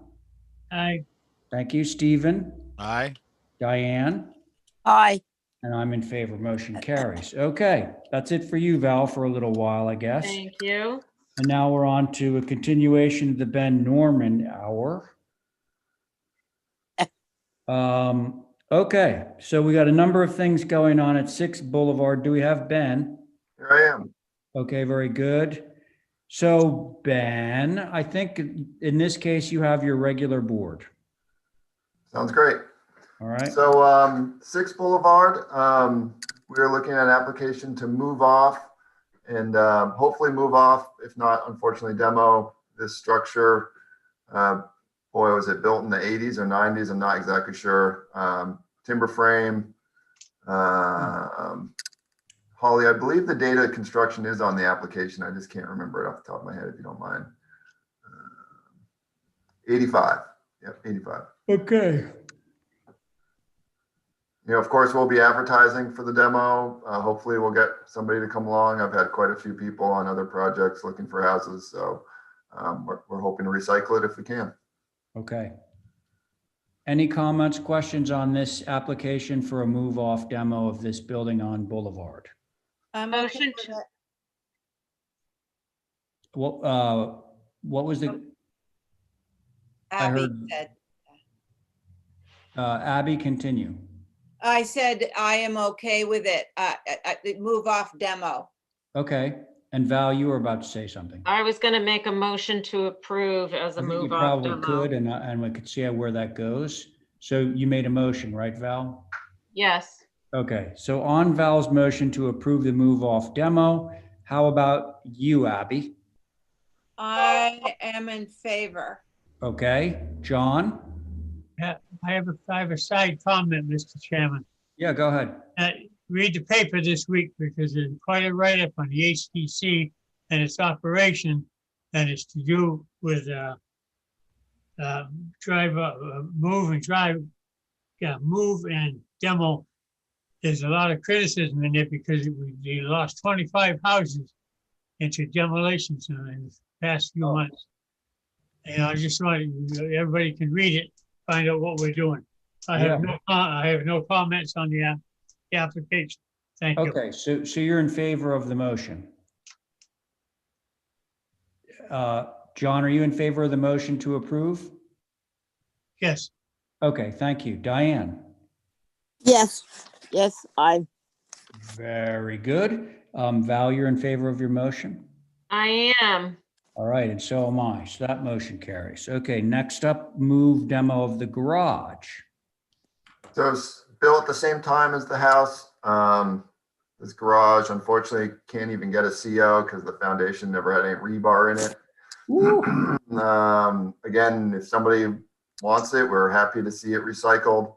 Speaker 1: I,
Speaker 8: thank you, Stephen,
Speaker 6: Aye.
Speaker 8: Diane,
Speaker 11: Aye.
Speaker 8: and I'm in favor, motion carries. Okay, that's it for you, Val, for a little while, I guess.
Speaker 4: Thank you.
Speaker 8: And now we're on to a continuation of the Ben Norman hour. Okay, so we got a number of things going on at 6 Boulevard. Do we have Ben?
Speaker 12: Here I am.
Speaker 8: Okay, very good. So Ben, I think in this case, you have your regular board.
Speaker 12: Sounds great.
Speaker 8: All right,
Speaker 12: So 6 Boulevard, we are looking at an application to move off and hopefully move off, if not, unfortunately, demo this structure. Boy, was it built in the 80s or 90s? I'm not exactly sure. Timber frame. Holly, I believe the date of construction is on the application. I just can't remember it off the top of my head, if you don't mind. 85. Yep, 85.
Speaker 8: okay.
Speaker 12: You know, of course, we'll be advertising for the demo. Hopefully we'll get somebody to come along. I've had quite a few people on other projects looking for houses. So we're hoping to recycle it if we can.
Speaker 8: Okay. Any comments, questions on this application for a move off demo of this building on Boulevard?
Speaker 4: Motion to-
Speaker 8: What was the, I
Speaker 7: Abby
Speaker 8: heard-
Speaker 7: said,
Speaker 8: Abby, continue.
Speaker 7: I said, I am okay with it. Move off demo.
Speaker 8: Okay, and Val, you were about to say something.
Speaker 4: I was going to make a motion to approve as a
Speaker 8: I think you
Speaker 4: move off
Speaker 8: probably
Speaker 4: demo.
Speaker 8: could, and we could see where that goes. So you made a motion, right, Val?
Speaker 4: Yes.
Speaker 8: Okay, so on Val's motion to approve the move off demo, how about you, Abby?
Speaker 7: I am in favor.
Speaker 8: Okay, John?
Speaker 1: I have a side comment, Mr. Chairman.
Speaker 8: Yeah, go ahead.
Speaker 1: Read the paper this week because there's quite a write-up on the HTC and its operation, and it's to do with move and demo. There's a lot of criticism in it because they lost 25 houses into demolitions in the past few months. And I just wanted everybody can read it, find out what we're doing. I have no comments on the application. Thank you.
Speaker 8: Okay, so you're in favor of the motion. John, are you in favor of the motion to approve?
Speaker 1: Yes.
Speaker 8: Okay, thank you. Diane?
Speaker 11: Yes. Yes, I.
Speaker 8: Very good. Val, you're in favor of your motion?
Speaker 4: I am.
Speaker 8: All right, and so am I. So that motion carries. Okay, next up, move demo of the garage.
Speaker 12: So it's built at the same time as the house. This garage, unfortunately, can't even get a CO because the foundation never had any rebar in it. Again, if somebody wants it, we're happy to see it recycled.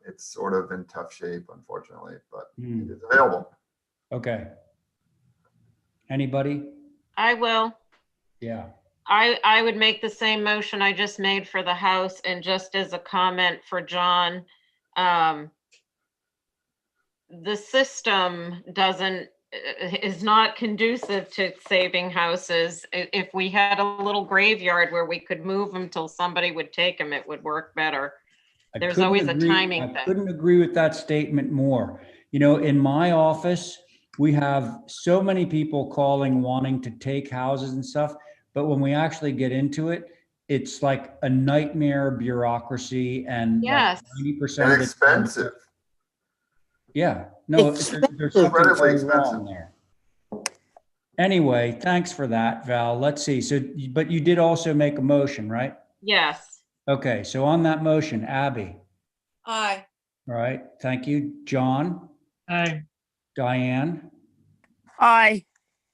Speaker 12: It's sort of in tough shape, unfortunately, but it is available.
Speaker 8: Okay. Anybody?
Speaker 4: I will.
Speaker 8: Yeah.
Speaker 4: I would make the same motion I just made for the house, and just as a comment for John, the system is not conducive to saving houses. If we had a little graveyard where we could move them till somebody would take them, it would work better. There's always a timing
Speaker 8: I
Speaker 4: thing.
Speaker 8: couldn't agree with that statement more. You know, in my office, we have so many people calling, wanting to take houses and stuff. But when we actually get into it, it's like a nightmare bureaucracy, and
Speaker 4: Yes.
Speaker 8: like 90%
Speaker 12: And
Speaker 8: of the time-
Speaker 12: expensive.
Speaker 8: Yeah, no, there's something
Speaker 12: Incredibly
Speaker 8: very
Speaker 12: expensive.
Speaker 8: wrong there. Anyway, thanks for that, Val. Let's see. So, but you did also make a motion, right?
Speaker 4: Yes.
Speaker 8: Okay, so on that motion, Abby.
Speaker 7: Aye.
Speaker 8: All right, thank you. John,
Speaker 1: Aye.
Speaker 8: Diane,
Speaker 11: Aye.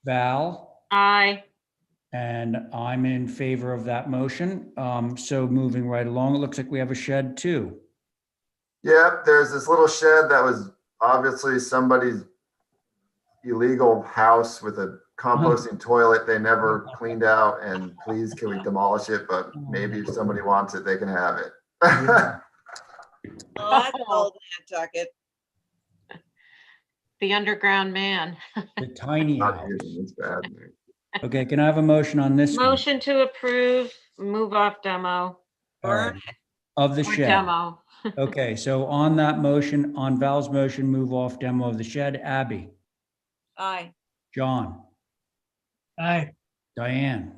Speaker 8: Val,
Speaker 4: I.
Speaker 8: and I'm in favor of that motion. So moving right along, it looks like we have a shed too.
Speaker 12: Yep, there's this little shed that was obviously somebody's illegal house with a composting toilet they never cleaned out, and please can we demolish it? But maybe if somebody wants it, they can have it.
Speaker 7: Oh, that's old Nantucket.
Speaker 4: The underground man.
Speaker 8: The tiny
Speaker 12: Not
Speaker 8: house.
Speaker 12: even, it's bad.
Speaker 8: Okay, can I have a motion on this one?
Speaker 4: Motion to approve, move off demo
Speaker 8: All
Speaker 7: Burn
Speaker 8: right. Of the
Speaker 4: or
Speaker 8: shed.
Speaker 4: demo.
Speaker 8: Okay, so on that motion, on Val's motion, move off demo of the shed. Abby,
Speaker 7: Aye.
Speaker 8: John,
Speaker 1: Aye.
Speaker 8: Diane,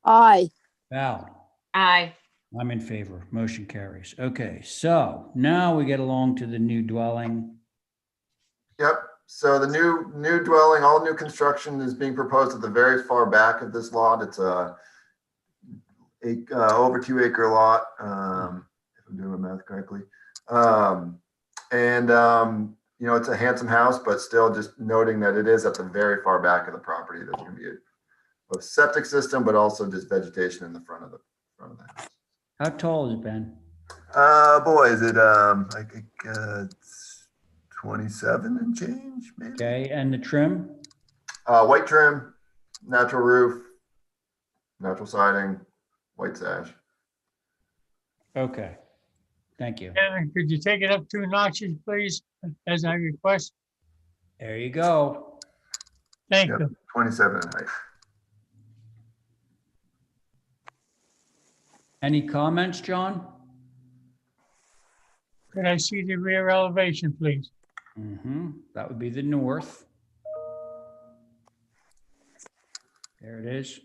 Speaker 11: Aye.
Speaker 8: Val.
Speaker 4: Aye.
Speaker 8: I'm in favor. Motion carries. Okay, so now we get along to the new dwelling.
Speaker 12: Yep. So the new dwelling, all new construction is being proposed at the very far back of this lot. It's a over 2 acre lot, if I'm doing my math correctly. You know, it's a handsome house, but still just noting that it is at the very far back of the property. There's going to be a septic system, but also just vegetation in the front of the house.
Speaker 8: How tall is it, Ben?
Speaker 12: Boy, is it I think it's 27 and change, maybe.
Speaker 8: Okay, and the trim?
Speaker 12: White trim, natural roof, natural siding, white sash.
Speaker 8: Okay, thank you.
Speaker 1: Kevin, could you take it up 2 notches, please, as I request?
Speaker 8: There you go.
Speaker 1: Thank
Speaker 12: Yep.
Speaker 1: you.
Speaker 12: 27 in height.
Speaker 8: Any comments, John?
Speaker 1: Could I see the rear elevation, please?
Speaker 8: That would be the north. There it is.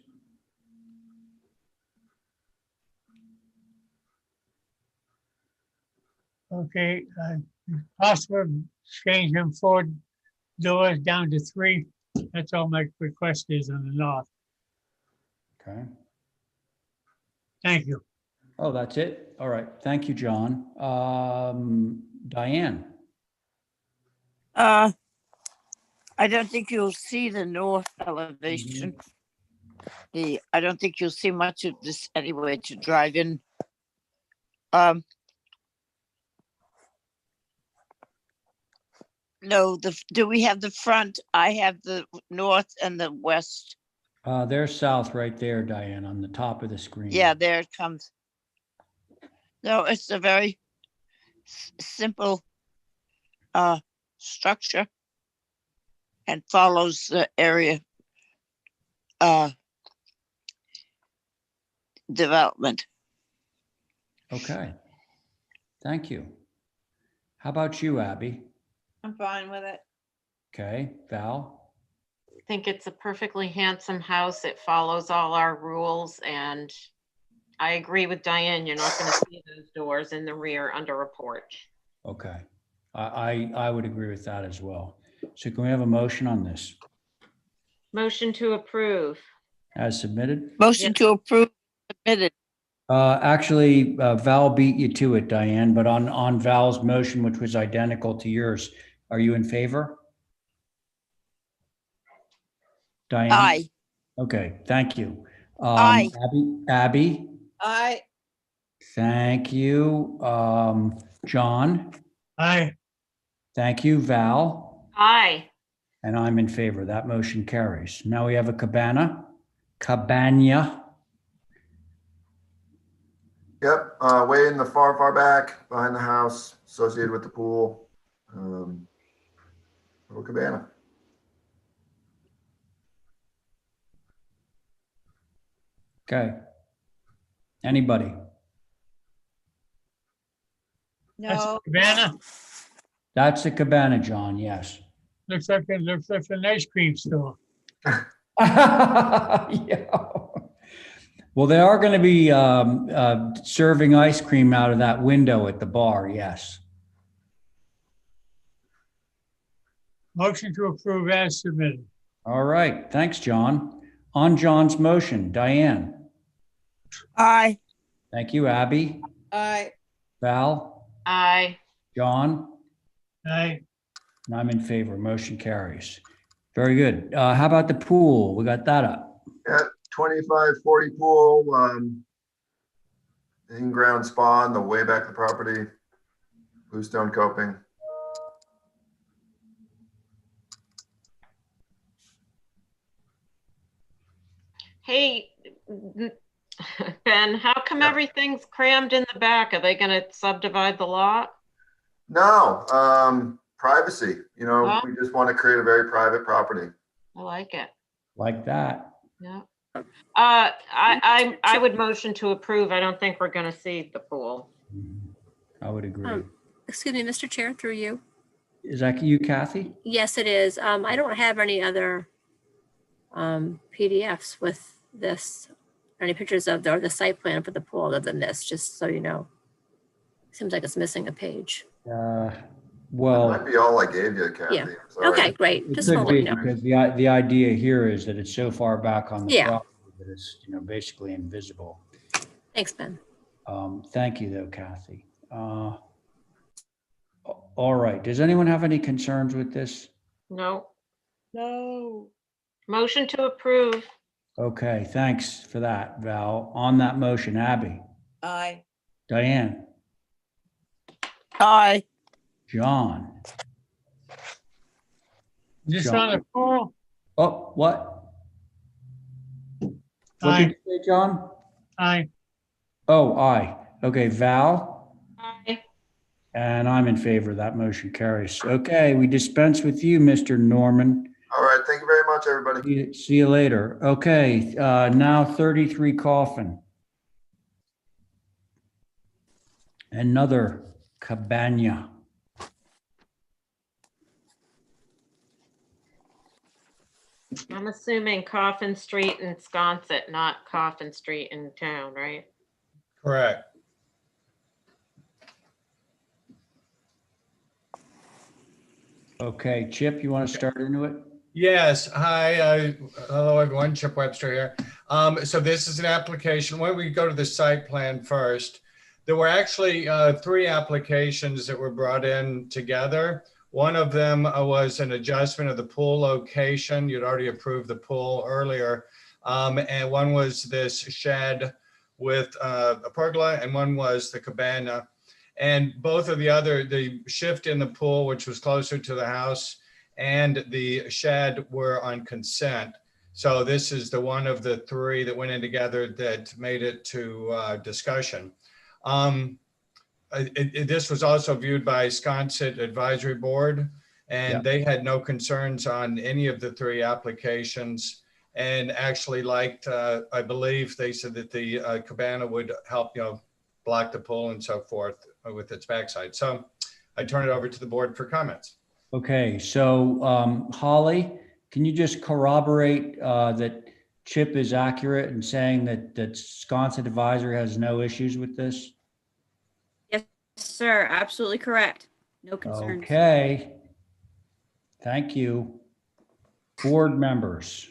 Speaker 1: Okay, possible change them 4 doors down to 3. That's all my request is on the north.
Speaker 8: Okay.
Speaker 1: Thank you.
Speaker 8: Oh, that's it? All right. Thank you, John. Diane?
Speaker 11: I don't think you'll see the north elevation. I don't think you'll see much of this anyway to drive in. No, do we have the front? I have the north and the west.
Speaker 8: There's south right there, Diane, on the top of the screen.
Speaker 11: Yeah, there it comes. No, it's a very simple structure and follows the area development.
Speaker 8: Okay. Thank you. How about you, Abby?
Speaker 7: I'm fine with it.
Speaker 8: Okay, Val?
Speaker 4: I think it's a perfectly handsome house. It follows all our rules, and I agree with Diane. You're not going to see those doors in the rear under a porch.
Speaker 8: Okay. I would agree with that as well. So can we have a motion on this
Speaker 4: Motion to approve.
Speaker 8: as submitted?
Speaker 11: Motion to approve submitted.
Speaker 8: Actually, Val beat you to it, Diane, but on Val's motion, which was identical to yours, are you in favor? Diane?
Speaker 11: Aye.
Speaker 8: Okay, thank you.
Speaker 11: Aye.
Speaker 8: Abby?
Speaker 7: Aye.
Speaker 8: Thank you. John?
Speaker 1: Aye.
Speaker 8: Thank you, Val.
Speaker 4: Aye.
Speaker 8: And I'm in favor. That motion carries. Now we have a cabana.
Speaker 12: Yep, way in the far back, behind the house, associated with the pool. Little cabana.
Speaker 8: Okay. Anybody?
Speaker 1: That's
Speaker 7: No.
Speaker 1: a cabana.
Speaker 8: That's the cabana, John, yes.
Speaker 1: Looks like an ice cream store.
Speaker 8: Yeah. Well, they are going to be serving ice cream out of that window at the bar, yes.
Speaker 1: Motion to approve as submitted.
Speaker 8: All right, thanks, John. On John's motion, Diane.
Speaker 11: Aye.
Speaker 8: Thank you, Abby.
Speaker 7: Aye.
Speaker 8: Val,
Speaker 4: Aye.
Speaker 8: John,
Speaker 1: Aye.
Speaker 8: and I'm in favor. Motion carries. Very good. How about the pool? We got that up.
Speaker 12: At 2540 pool, in-ground spa in the way back of the property, bluestone coping.
Speaker 4: Hey, Ben, how come everything's crammed in the back? Are they gonna subdivide the lot?
Speaker 12: No, privacy,
Speaker 4: Huh?
Speaker 12: we just want to create a very private property.
Speaker 4: I like it.
Speaker 8: Like that.
Speaker 4: Yeah. I would motion to approve. I don't think we're gonna see the pool.
Speaker 8: I would agree.
Speaker 2: Excuse me, Mr. Chair, through you.
Speaker 8: Is that you, Kathy?
Speaker 2: Yes, it is. I don't have any other PDFs with this, any pictures of the site plan for the pool other than this, just so you know. Seems like it's missing a page.
Speaker 12: That
Speaker 8: Well,
Speaker 12: might be all I gave you, Kathy.
Speaker 2: Yeah.
Speaker 12: I'm sorry.
Speaker 2: Okay, great.
Speaker 8: it
Speaker 2: Just
Speaker 8: could
Speaker 2: want to
Speaker 8: be
Speaker 2: let you know.
Speaker 8: because the idea here is that it's so far back on the
Speaker 2: Yeah.
Speaker 8: property that it's, basically invisible.
Speaker 2: Thanks, Ben.
Speaker 8: Thank you though, Kathy. All right. Does anyone have any concerns with this?
Speaker 4: No.
Speaker 11: No.
Speaker 4: Motion to approve.
Speaker 8: Okay, thanks for that, Val. On that motion, Abby,
Speaker 11: Aye.
Speaker 8: Diane,
Speaker 11: Aye.
Speaker 8: John.
Speaker 1: Just
Speaker 8: John.
Speaker 1: on the pool?
Speaker 8: Oh, what? What
Speaker 1: Aye.
Speaker 8: did you say, John?
Speaker 1: Aye.
Speaker 8: Oh, aye. Okay, Val,
Speaker 4: Aye.
Speaker 8: and I'm in favor. That motion carries. Okay, we dispense with you, Mr. Norman.
Speaker 12: All right, thank you very much, everybody.
Speaker 8: See you later. Okay, now 33 Coffin. Another cabana.
Speaker 4: I'm assuming Coffin Street in Sconset, not Coffin Street in town, right?
Speaker 13: Correct.
Speaker 8: Okay, Chip, you want to start into it?
Speaker 13: Yes. Hi. Hello, everyone. Chip Webster here. So this is an application. Why don't we go to the site plan first? There were actually 3 applications that were brought in together. One of them was an adjustment of the pool location. You'd already approved the pool earlier. And one was this shed with a pergola, and one was the cabana. And both of the shift in the pool, which was closer to the house, and the shed were on consent. So this is the one of the 3 that went in together that made it to discussion. This was also viewed by Sconset Advisory Board, and they had no concerns on any of the 3 applications, and actually liked, I believe they said that the cabana would help, block the pool and so forth with its backside. So I turn it over to the board for comments.
Speaker 8: Okay, so Holly, can you just corroborate that Chip is accurate in saying that Sconset Advisory has no issues with this?
Speaker 3: Yes, sir. Absolutely correct. No concerns.
Speaker 8: Okay. Thank you. Board members.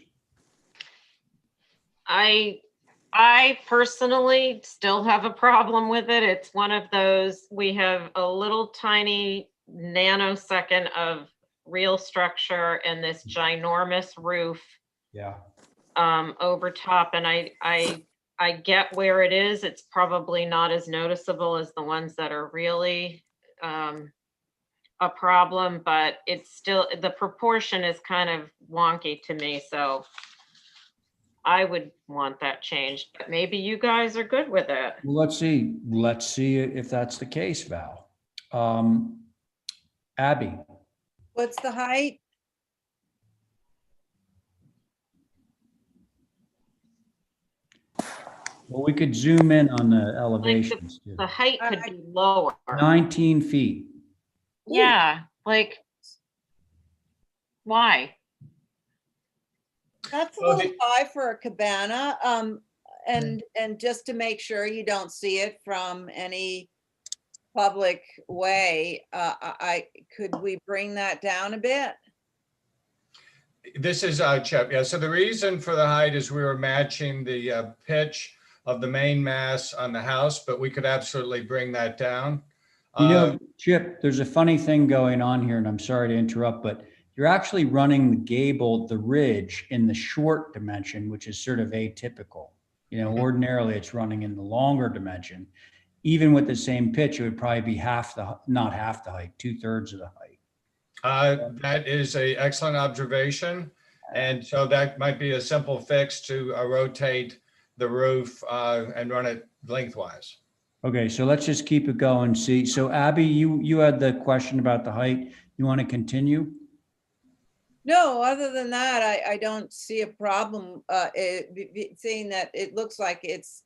Speaker 4: I personally still have a problem with it. It's one of those, we have a little tiny nanosecond of real structure and this ginormous roof
Speaker 8: Yeah.
Speaker 4: over top. And I get where it is. It's probably not as noticeable as the ones that are really a problem, but it's still, the proportion is kind of wonky to me. So I would want that changed, but maybe you guys are good with it.
Speaker 8: Well, let's see if that's the case, Val. Abby.
Speaker 11: What's the height?
Speaker 8: Well, we could zoom in on the elevations. too.
Speaker 4: The height could be lower.
Speaker 8: 19 feet.
Speaker 4: Yeah, like, why?
Speaker 11: That's a
Speaker 13: Well,
Speaker 11: little high for a cabana. And just to make sure you don't see it from any public way, could we bring that down a bit?
Speaker 13: This is Chip. Yeah. So the reason for the height is we were matching the pitch of the main mass on the house, but we could absolutely bring that down.
Speaker 8: Chip, there's a funny thing going on here, and I'm sorry to interrupt, but you're actually running the gable, the ridge, in the short dimension, which is sort of atypical. Ordinarily it's running in the longer dimension. Even with the same pitch, it would probably be not half the height, 2/3 of the height.
Speaker 13: That is an excellent observation. And so that might be a simple fix to rotate the roof and run it lengthwise.
Speaker 8: Okay, so let's just keep it going. See, so Abby, you had the question about the height. You want to continue?
Speaker 7: No, other than that, I don't see a problem, seeing that it looks like it's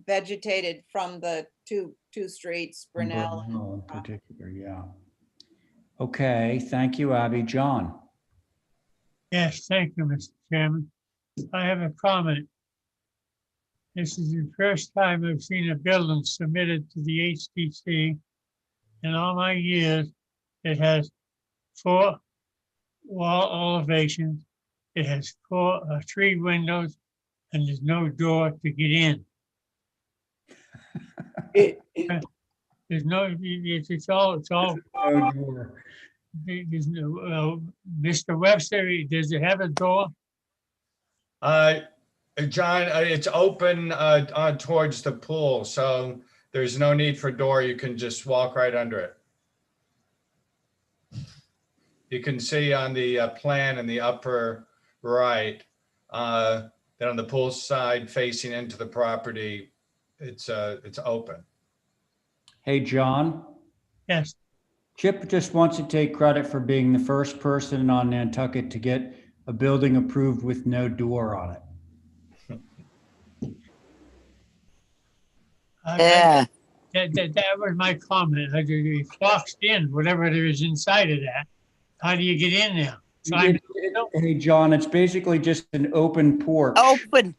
Speaker 7: vegetated from the two streets, Brunel.
Speaker 8: In particular, yeah. Okay, thank you, Abby. John?
Speaker 1: Yes, thank you, Mr. Chairman. I have a comment. This is the first time I've seen a building submitted to the HDC. In all my years, it has 4 wall elevations. It has 3 windows, and there's no door to get in. There's no, it's all,
Speaker 8: No door.
Speaker 1: there's no, Mr. Webster, does it have a door?
Speaker 13: John, it's open on towards the pool, so there's no need for a door. You can just walk right under it. You can see on the plan in the upper right that on the pool side facing into the property, it's open.
Speaker 8: Hey, John?
Speaker 1: Yes.
Speaker 8: Chip just wants to take credit for being the first person on Nantucket to get a building approved with no door on it.
Speaker 11: Yeah.
Speaker 1: That was my comment. It's boxed in, whatever there is inside of that. How do you get in there? So
Speaker 8: Hey, John, it's basically just an open porch.
Speaker 11: Open.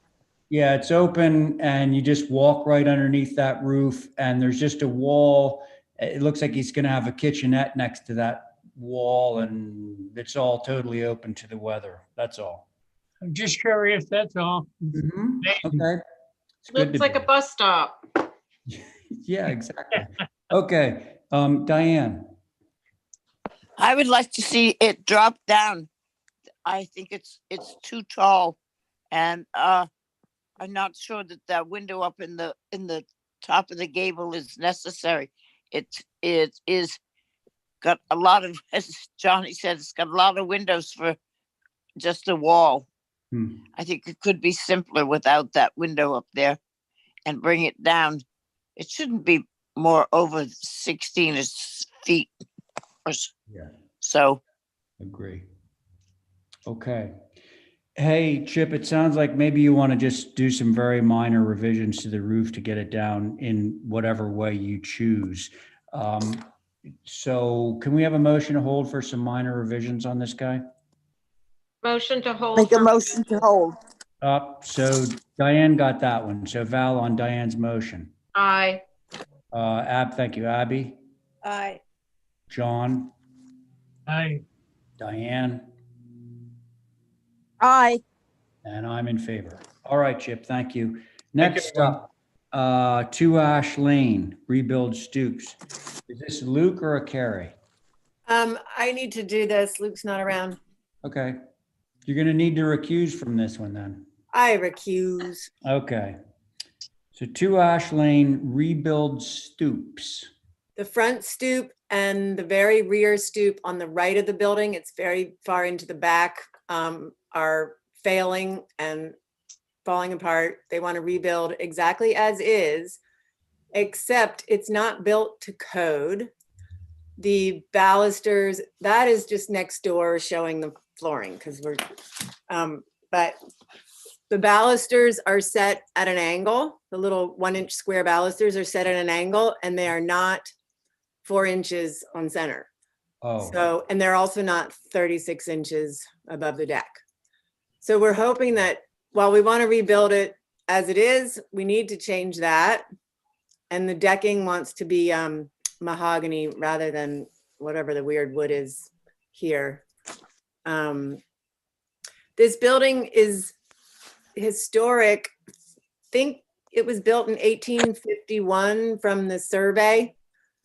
Speaker 8: Yeah, it's open and you just walk right underneath that roof and there's just a wall. It looks like he's going to have a kitchenette next to that wall and it's all totally open to the weather. That's all.
Speaker 1: I'm just curious, that's all.
Speaker 8: Okay. It's good
Speaker 4: Looks
Speaker 8: to
Speaker 4: like a
Speaker 8: be.
Speaker 4: bus stop.
Speaker 8: Yeah, exactly. Okay, Diane.
Speaker 11: I would like to see it drop down. I think it's too tall, and I'm not sure that that window up in the top of the gable is necessary. It is got a lot of, as Johnny said, it's got a lot of windows for just a wall. I think it could be simpler without that window up there, and bring it down. It shouldn't be more over 16 feet or so.
Speaker 8: Agree. Okay. Hey, Chip, it sounds like maybe you want to just do some very minor revisions to the roof to get it down in whatever way you choose. So can we have a motion to hold for some minor revisions on this guy?
Speaker 4: Motion to hold.
Speaker 11: Make a motion to hold.
Speaker 8: So Diane got that one. So Val on Diane's motion.
Speaker 4: Aye.
Speaker 8: Thank you. Abby?
Speaker 7: Aye.
Speaker 8: John?
Speaker 1: Aye.
Speaker 8: Diane?
Speaker 11: Aye.
Speaker 8: And I'm in favor. All right, Chip, thank you. Next up, 2 Ashlane, rebuild Stoops. Is this Luke or a Carrie?
Speaker 5: I need to do this. Luke's not around.
Speaker 8: Okay. You're going to need to recuse from this one then.
Speaker 5: I recuse.
Speaker 8: Okay. So 2 Ashlane, rebuild Stoops.
Speaker 5: The front stoop and the very rear stoop on the right of the building, it's very far into the back, are failing and falling apart. They want to rebuild exactly as is, except it's not built to code. The balusters, that is just next door showing the flooring because we're, but the balusters are set at an angle. The little 1-inch square balusters are set at an angle and they are not 4 inches on center.
Speaker 8: Oh.
Speaker 5: So, and they're also not 36 inches above the deck. So we're hoping that while we want to rebuild it as it is, we need to change that. And the decking wants to be mahogany rather than whatever the weird wood is here. This building is historic. I think it was built in 1851 from the survey.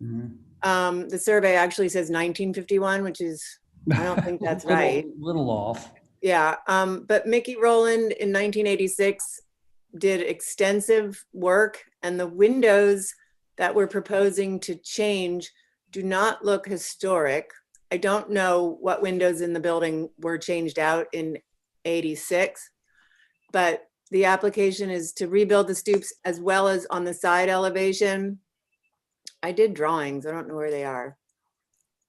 Speaker 5: The survey actually says 1951, which is, I don't think that's right.
Speaker 8: Little off.
Speaker 5: Yeah, but Mickey Rowland in 1986 did extensive work, and the windows that we're proposing to change do not look historic. I don't know what windows in the building were changed out in 86. But the application is to rebuild the stoops as well as on the side elevation. I did drawings. I don't know where they are,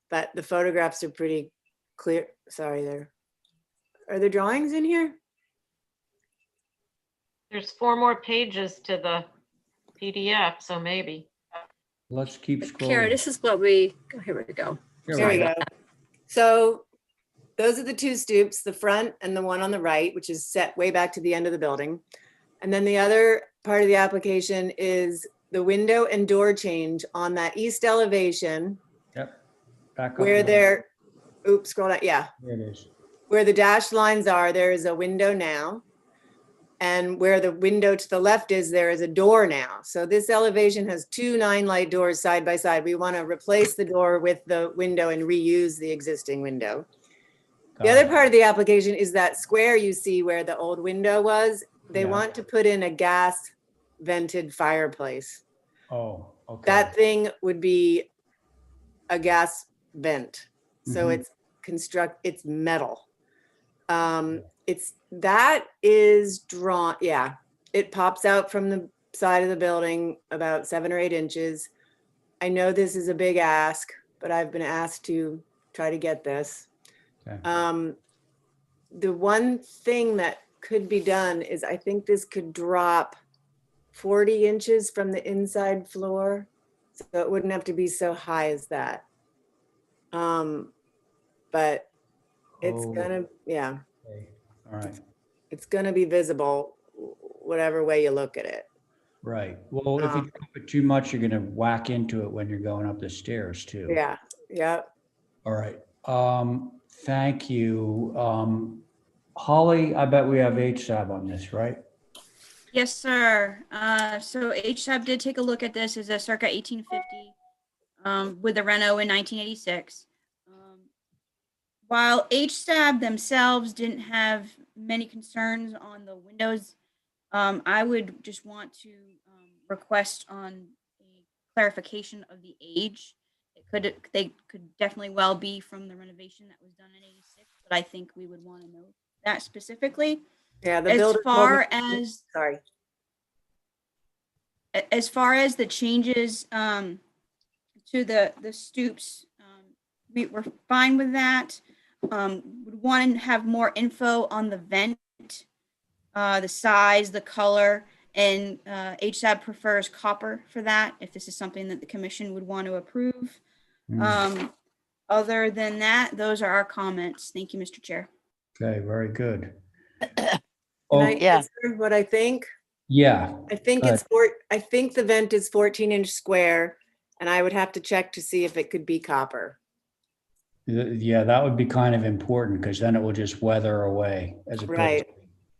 Speaker 5: but the photographs are pretty clear. Sorry, are there drawings in here?
Speaker 4: There's 4 more pages to the PDF, so maybe.
Speaker 8: Let's keep
Speaker 2: Kara,
Speaker 8: scrolling.
Speaker 2: this is what we, here we go.
Speaker 5: There we go. So those are the 2 stoops, the front and the one on the right, which is set way back to the end of the building. And then the other part of the application is the window and door change on that east elevation.
Speaker 8: Yep. Back up.
Speaker 5: Where they're, oops, scroll down, yeah.
Speaker 8: There it is.
Speaker 5: Where the dashed lines are, there is a window now. And where the window to the left is, there is a door now. So this elevation has 2 9-light doors side by side. We want to replace the door with the window and reuse the existing window. The other part of the application is that square you see where the old window was. They want to put in a gas vented fireplace.
Speaker 8: Oh, okay.
Speaker 5: That thing would be a gas vent. So it's it's metal. That is drawn, yeah. It pops out from the side of the building about 7 or 8 inches. I know this is a big ask, but I've been asked to try to get this.
Speaker 8: Okay.
Speaker 5: The one thing that could be done is I think this could drop 40 inches from the inside floor. So it wouldn't have to be so high as that. But it's gonna, yeah.
Speaker 8: Okay. All right.
Speaker 5: It's gonna be visible, whatever way you look at it.
Speaker 8: Right. Well, if you drop it too much, you're gonna whack into it when you're going up the stairs too.
Speaker 5: Yeah, yeah.
Speaker 8: All right. Thank you. Holly, I bet we have HSAB on this, right?
Speaker 3: Yes, sir. So HSAB did take a look at this as a circa 1850 with the reno in 1986. While HSAB themselves didn't have many concerns on the windows, I would just want to request on a clarification of the age. They could definitely well be from the renovation that was done in 86, but I think we would want to know that specifically.
Speaker 5: Yeah, the
Speaker 3: As
Speaker 5: builder
Speaker 3: far as
Speaker 5: sorry.
Speaker 3: As far as the changes to the stoops, we're fine with that. Would want to have more info on the vent, the size, the color, and HSAB prefers copper for that, if this is something that the commission would want to approve. Other than that, those are our comments. Thank you, Mr. Chair.
Speaker 8: Okay, very good.
Speaker 5: Can
Speaker 8: Oh,
Speaker 5: I answer what I think?
Speaker 8: yeah.
Speaker 5: I think
Speaker 8: Go
Speaker 5: it's I think the vent is 14-inch square, and I would have to check to see if it could be copper.
Speaker 8: Yeah, that would be kind of important because then it will just weather away as opposed to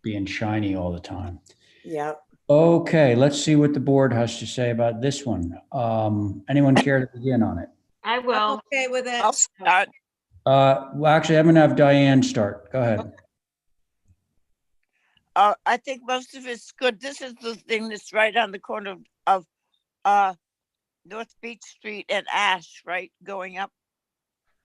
Speaker 8: being shiny all the time.
Speaker 5: Yep.
Speaker 8: Okay, let's see what the board has to say about this one. Anyone care to begin on it?
Speaker 4: I will.
Speaker 7: Okay with it.
Speaker 11: I'll start.
Speaker 8: Well, actually, I'm going to have Diane start. Go ahead.
Speaker 11: I think most of it's good. This is the thing that's right on the corner of North Beach Street and Ash, right, going up.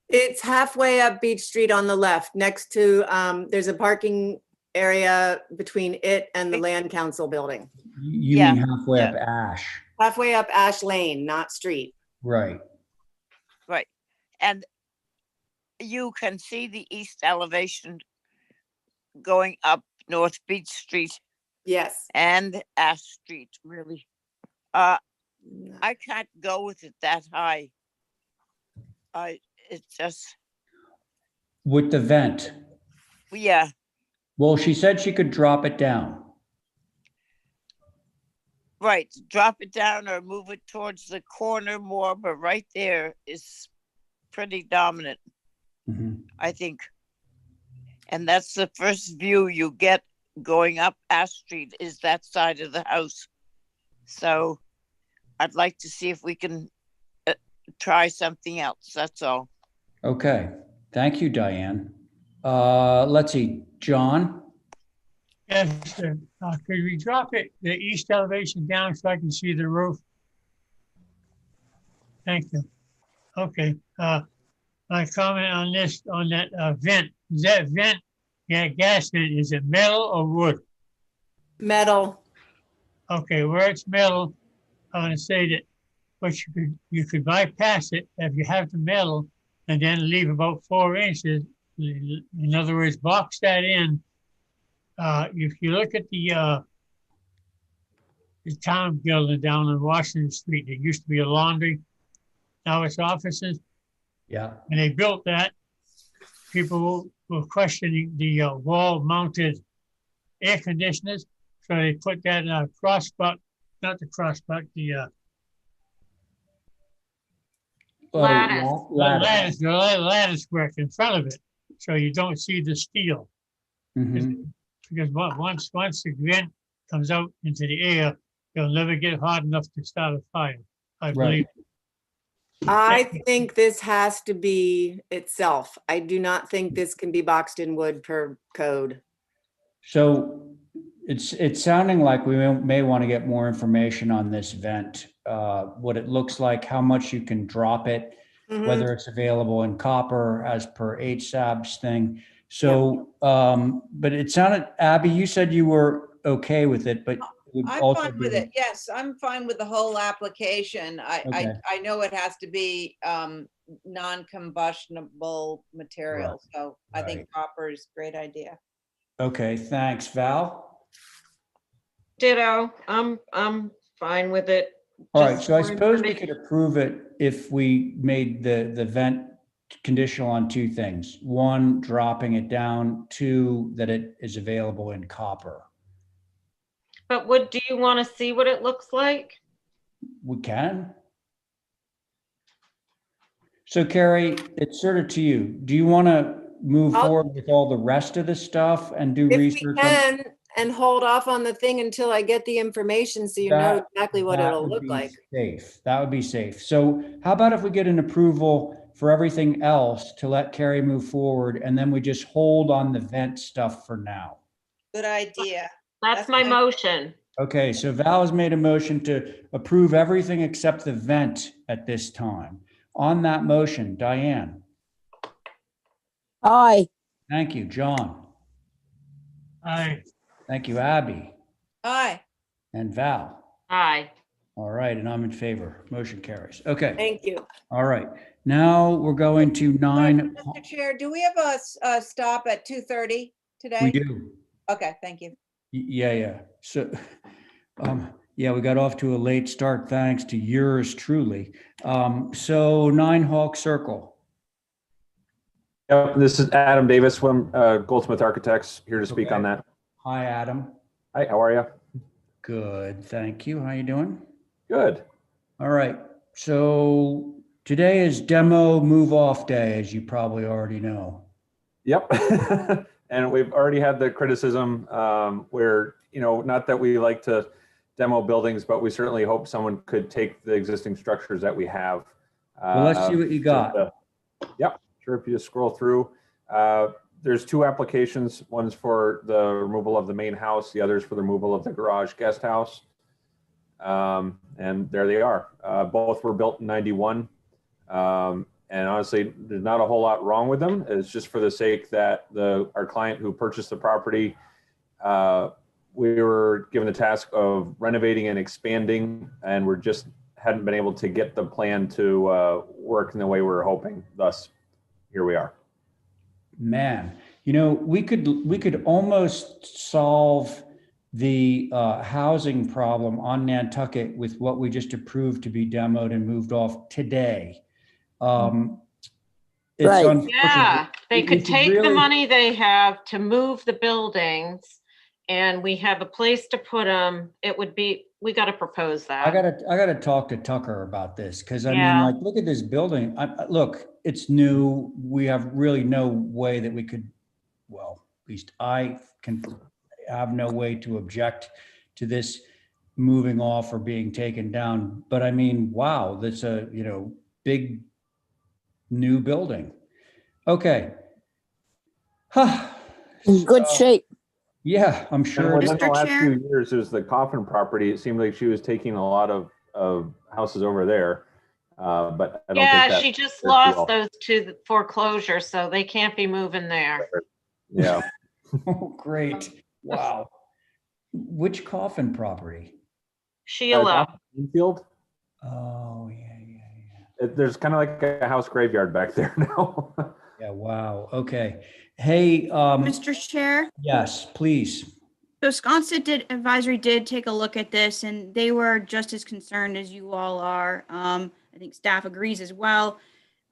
Speaker 5: It's halfway up Beach Street on the left, next to, there's a parking area between it and the Land Council building.
Speaker 8: You mean halfway up Ash?
Speaker 5: Halfway up Ash Lane, not street.
Speaker 8: Right.
Speaker 11: Right. And you can see the east elevation going up North Beach Street.
Speaker 5: Yes.
Speaker 11: And Ash Street, really. I can't go with it that high. It's just.
Speaker 8: With the vent?
Speaker 11: Yeah.
Speaker 8: Well, she said she could drop it down.
Speaker 11: Right, drop it down or move it towards the corner more, but right there is pretty dominant, I think. And that's the first view you get going up Ash Street is that side of the house. So I'd like to see if we can try something else, that's all.
Speaker 8: Okay, thank you, Diane. Let's see, John?
Speaker 1: Yes, sir. Could we drop it, the east elevation down so I can see the roof? Thank you. Okay, my comment on this, on that vent, is that vent gasket, is it metal or wood?
Speaker 5: Metal.
Speaker 1: Okay, where it's metal, I want to say that what you could bypass it if you have the metal and then leave about 4 inches. In other words, box that in. If you look at the town building down on Washington Street, there used to be a laundry. Now it's offices.
Speaker 8: Yeah.
Speaker 1: When they built that, people were questioning the wall-mounted air conditioners. So they put that crossbuck, not the crossbuck, the
Speaker 4: Lattice.
Speaker 1: lattice work in front of it, so you don't see the steel.
Speaker 8: Mhm.
Speaker 1: Because once the vent comes out into the air, it'll never get hot enough to start a fire, I believe.
Speaker 5: I think this has to be itself. I do not think this can be boxed in wood per code.
Speaker 8: So it's sounding like we may want to get more information on this vent, what it looks like, how much you can drop it, whether it's available in copper as per HSAB's thing. So, but it sounded, Abby, you said you were okay with it, but
Speaker 7: I'm fine with it. Yes, I'm fine with the whole application.
Speaker 8: Okay.
Speaker 7: I know it has to be non-combustible material, so I think copper is a great idea.
Speaker 8: Okay, thanks. Val?
Speaker 4: Ditto. I'm fine with it.
Speaker 8: All right,
Speaker 4: Just
Speaker 8: so I
Speaker 4: more
Speaker 8: suppose we
Speaker 4: information.
Speaker 8: could approve it if we made the vent conditional on 2 things. 1, dropping it down. 2, that it is available in copper.
Speaker 4: But do you want to see what it looks like?
Speaker 8: We can. So Carrie, it's sort of to you. Do you want to move forward with all the rest of the stuff and do
Speaker 5: If we
Speaker 8: research?
Speaker 5: can, and hold off on the thing until I get the information so you know exactly what it'll look like.
Speaker 8: Safe. That would be safe. So how about if we get an approval for everything else to let Carrie move forward, and then we just hold on the vent stuff for now?
Speaker 7: Good idea.
Speaker 4: That's my motion.
Speaker 8: Okay, so Val has made a motion to approve everything except the vent at this time. On that motion, Diane?
Speaker 11: Aye.
Speaker 8: Thank you. John?
Speaker 1: Aye.
Speaker 8: Thank you, Abby.
Speaker 7: Aye.
Speaker 8: And Val?
Speaker 4: Aye.
Speaker 8: All right, and I'm in favor. Motion carries. Okay.
Speaker 5: Thank you.
Speaker 8: All right. Now we're going to 9.
Speaker 7: Mr. Chair, do we have a stop at 2:30 today?
Speaker 8: We do.
Speaker 7: Okay, thank you.
Speaker 8: Yeah. So, yeah, we got off to a late start thanks to yours truly. So 9 Hawk Circle.
Speaker 9: Yep, this is Adam Davis from Goldsmith Architects, here to speak on that.
Speaker 8: Hi, Adam.
Speaker 9: Hi, how are you?
Speaker 8: Good, thank you. How you doing?
Speaker 9: Good.
Speaker 8: All right. So today is demo move off day, as you probably already know.
Speaker 9: Yep. And we've already had the criticism where, not that we like to demo buildings, but we certainly hope someone could take the existing structures that we have.
Speaker 8: Well, let's see what you got.
Speaker 9: Yep, sure. If you just scroll through, there's 2 applications. One's for the removal of the main house. The other's for the removal of the garage guest house. And there they are. Both were built in 91. And honestly, there's not a whole lot wrong with them. It's just for the sake that our client who purchased the property, we were given the task of renovating and expanding, and we just hadn't been able to get the plan to work in the way we were hoping. Thus, here we are.
Speaker 8: Man, we could almost solve the housing problem on Nantucket with what we just approved to be demoed and moved off today. It's
Speaker 11: Right.
Speaker 8: unfortunate.
Speaker 4: Yeah, they could
Speaker 8: It's
Speaker 4: take the
Speaker 8: really-
Speaker 4: money they have to move the buildings, and we have a place to put them. We got to propose that.
Speaker 8: I gotta talk to Tucker about this, because I mean,
Speaker 4: Yeah.
Speaker 8: like, look at this building. Look, it's new. We have really no way that we could, well, at least I have no way to object to this moving off or being taken down. But I mean, wow, that's a, big new building. Okay.
Speaker 11: In good shape.
Speaker 8: Yeah, I'm
Speaker 9: And
Speaker 8: sure.
Speaker 9: within the
Speaker 3: Mr.
Speaker 9: last
Speaker 3: Chair?
Speaker 9: few years, it was the Coffin property. It seemed like she was taking a lot of houses over there. But I don't think
Speaker 4: Yeah,
Speaker 9: that.
Speaker 4: she just
Speaker 9: that's
Speaker 4: lost
Speaker 9: real.
Speaker 4: those to the foreclosure, so they can't be moving there.
Speaker 9: Yeah.
Speaker 8: Oh, great. Wow. Which coffin property?
Speaker 4: Sheila,
Speaker 9: Infield.
Speaker 8: Oh, yeah.
Speaker 9: There's kind of like a house graveyard back there now.
Speaker 8: Yeah, wow. Okay. Hey,
Speaker 3: Mr. Chair,
Speaker 8: yes, please.
Speaker 3: so Sconset Advisory did take a look at this, and they were just as concerned as you all are. I think staff agrees as well.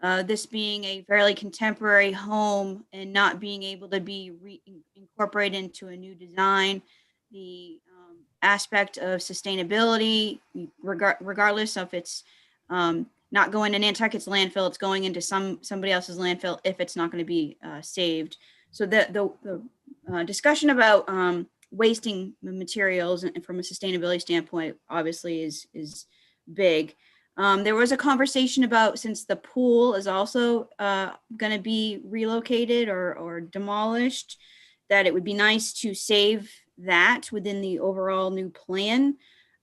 Speaker 3: This being a fairly contemporary home and not being able to be incorporated into a new design, the aspect of sustainability, regardless of it's not going to Nantucket's landfill, it's going into somebody else's landfill if it's not going to be saved. So the discussion about wasting materials and from a sustainability standpoint obviously is big. There was a conversation about, since the pool is also going to be relocated or demolished, that it would be nice to save that within the overall new plan.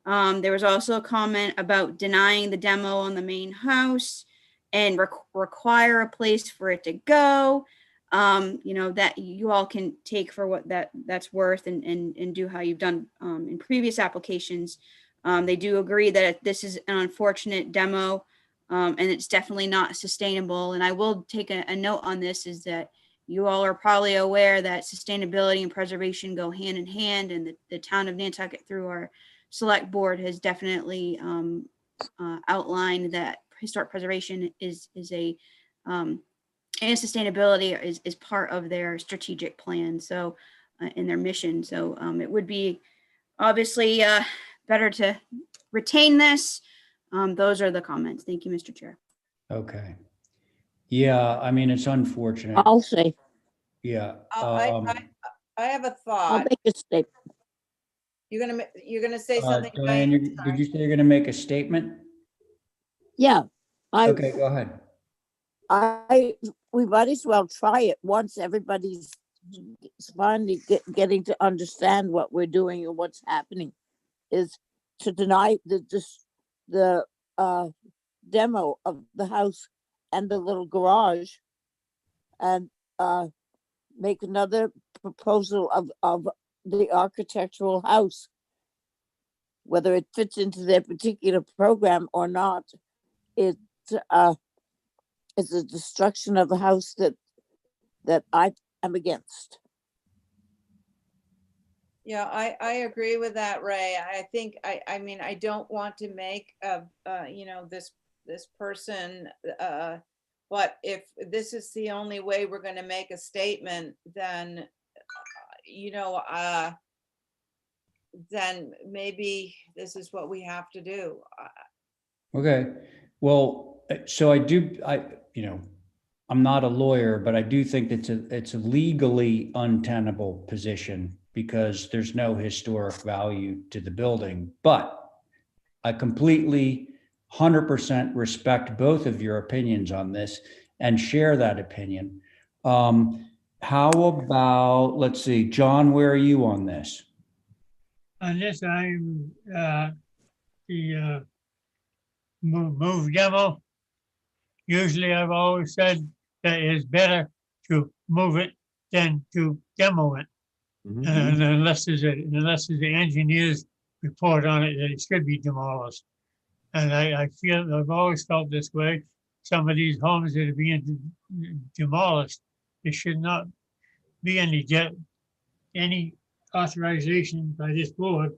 Speaker 3: There was also a comment about denying the demo on the main house and require a place for it to go. That you all can take for what that's worth and do how you've done in previous applications. They do agree that this is an unfortunate demo and it's definitely not sustainable. And I will take a note on this, is that you all are probably aware that sustainability and preservation go hand in hand, and the town of Nantucket through our select board has definitely outlined that historic preservation is a and sustainability is part of their strategic plan. So in their mission. So it would be obviously better to retain this. Those are the comments. Thank you, Mr. Chair.
Speaker 8: Okay. Yeah, I mean, it's unfortunate.
Speaker 11: I'll say,
Speaker 8: Yeah.
Speaker 7: I have a
Speaker 11: I'll
Speaker 7: thought.
Speaker 11: make a statement.
Speaker 7: You're gonna say something,
Speaker 8: Diane,
Speaker 7: Diane?
Speaker 8: did you say you're going to make a statement?
Speaker 11: Yeah,
Speaker 8: Okay, go ahead.
Speaker 11: we might as well try it once everybody's finally getting to understand what we're doing and what's happening, is to deny the demo of the house and the little garage, and make another proposal of the architectural house, whether it fits into their particular program or not. It's a destruction of a house that I am against.
Speaker 7: Yeah, I agree with that, Ray. I think, I mean, I don't want to make this person, but if this is the only way we're going to make a statement, then, then maybe this is what we have to do.
Speaker 8: Okay. Well, so I'm not a lawyer, but I do think that it's a legally untenable position because there's no historic value to the building. But I completely 100% respect both of your opinions on this and share that opinion. How about, let's see, John, where are you on this?
Speaker 1: On this, I'm the move demo. Usually I've always said that it's better to move it than to demo it. And unless there's the engineer's report on it that it should be demolished. And I feel, I've always felt this way. Some of these homes that are being demolished, there should not be any authorization by this board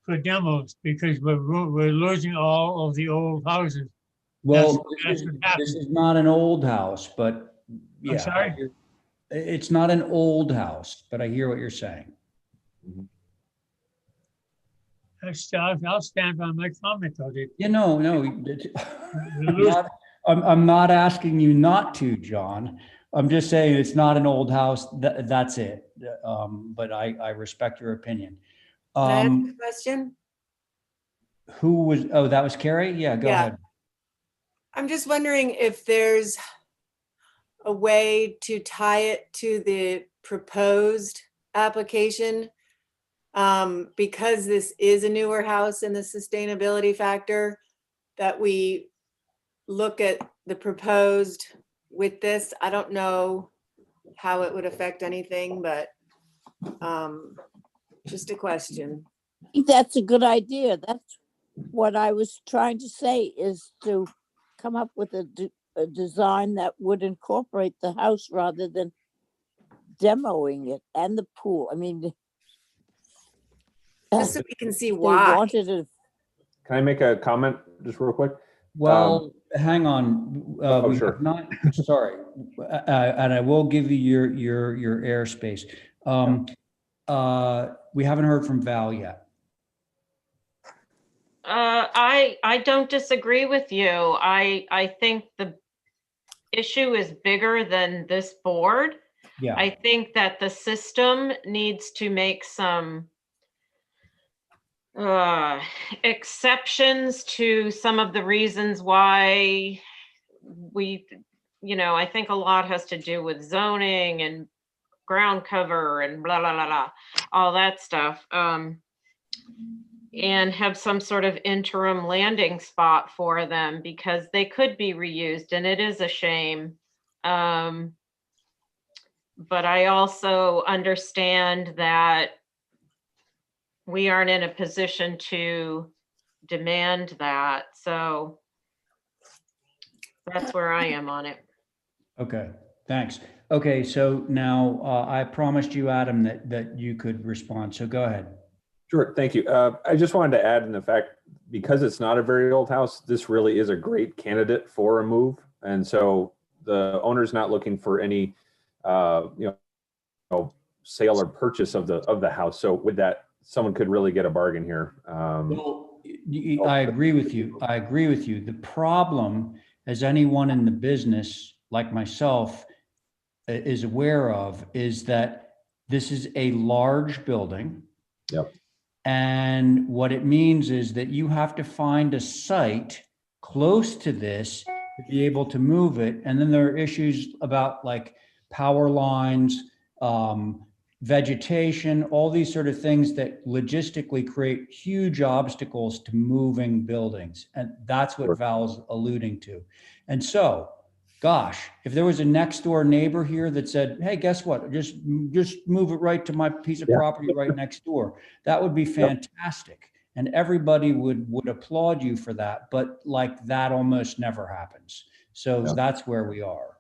Speaker 1: for demos, because we're losing all of the old houses.
Speaker 8: Well,
Speaker 1: That's what happened.
Speaker 8: this is not an old house, but yeah.
Speaker 1: I'm sorry?
Speaker 8: It's not an old house, but I hear what you're saying.
Speaker 1: I'll stand by my comment on it.
Speaker 8: Yeah, no. I'm not asking you not to, John. I'm just saying it's not an old house. That's it. But I respect your opinion.
Speaker 5: Can I ask a question?
Speaker 8: Who was? Oh, that was Carrie. Yeah, go ahead.
Speaker 5: I'm just wondering if there's a way to tie it to the proposed application, because this is a newer house in the sustainability factor, that we look at the proposed with this. I don't know how it would affect anything, but Just a question.
Speaker 11: I think that's a good idea. That's what I was trying to say, is to come up with a design that would incorporate the house rather than demoing it and the pool. I mean,
Speaker 5: Just so we can see
Speaker 11: they
Speaker 5: why.
Speaker 11: wanted it.
Speaker 9: Can I make a comment just real quick?
Speaker 8: Well, hang on.
Speaker 9: Oh,
Speaker 8: We
Speaker 9: sure.
Speaker 8: have not, sorry, and I will give you your airspace. We haven't heard from Val yet.
Speaker 4: I don't disagree with you. I think the issue is bigger than this board.
Speaker 8: Yeah.
Speaker 4: I think that the system needs to make some exceptions to some of the reasons why we, I think a lot has to do with zoning and ground cover and blah, blah, blah, blah, all that stuff. And have some sort of interim landing spot for them, because they could be reused, and it is a shame. But I also understand that we aren't in a position to demand that. So that's where I am on it.
Speaker 8: Okay, thanks. Okay, so now I promised you, Adam, that you could respond. So go ahead.
Speaker 9: Sure, thank you. I just wanted to add in the fact, because it's not a very old house, this really is a great candidate for a move. And so the owner's not looking for any, sale or purchase of the house. So with that, someone could really get a bargain here.
Speaker 8: Well, I agree with you. I agree with you. The problem, as anyone in the business like myself is aware of, is that this is a large building.
Speaker 9: Yep.
Speaker 8: And what it means is that you have to find a site close to this to be able to move it. And then there are issues about like power lines, vegetation, all these sort of things that logistically create huge obstacles to moving buildings. And that's what Val's alluding to. And so, gosh, if there was a next door neighbor here that said, hey, guess what? Just move it right to my piece of property right next door. That would be fantastic. And everybody would applaud you for that. But like that almost never happens. So that's where we are.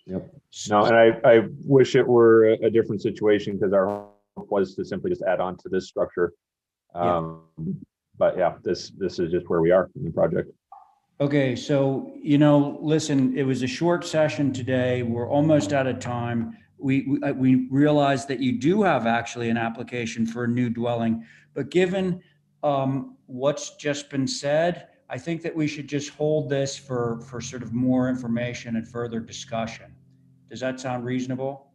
Speaker 9: Yep. No, and I wish it were a different situation, because our hope was to simply just add on to this structure. But yeah, this is just where we are in the project.
Speaker 8: Okay, so, listen, it was a short session today. We're almost out of time. We realize that you do have actually an application for a new dwelling, but given what's just been said, I think that we should just hold this for sort of more information and further discussion. Does that sound reasonable?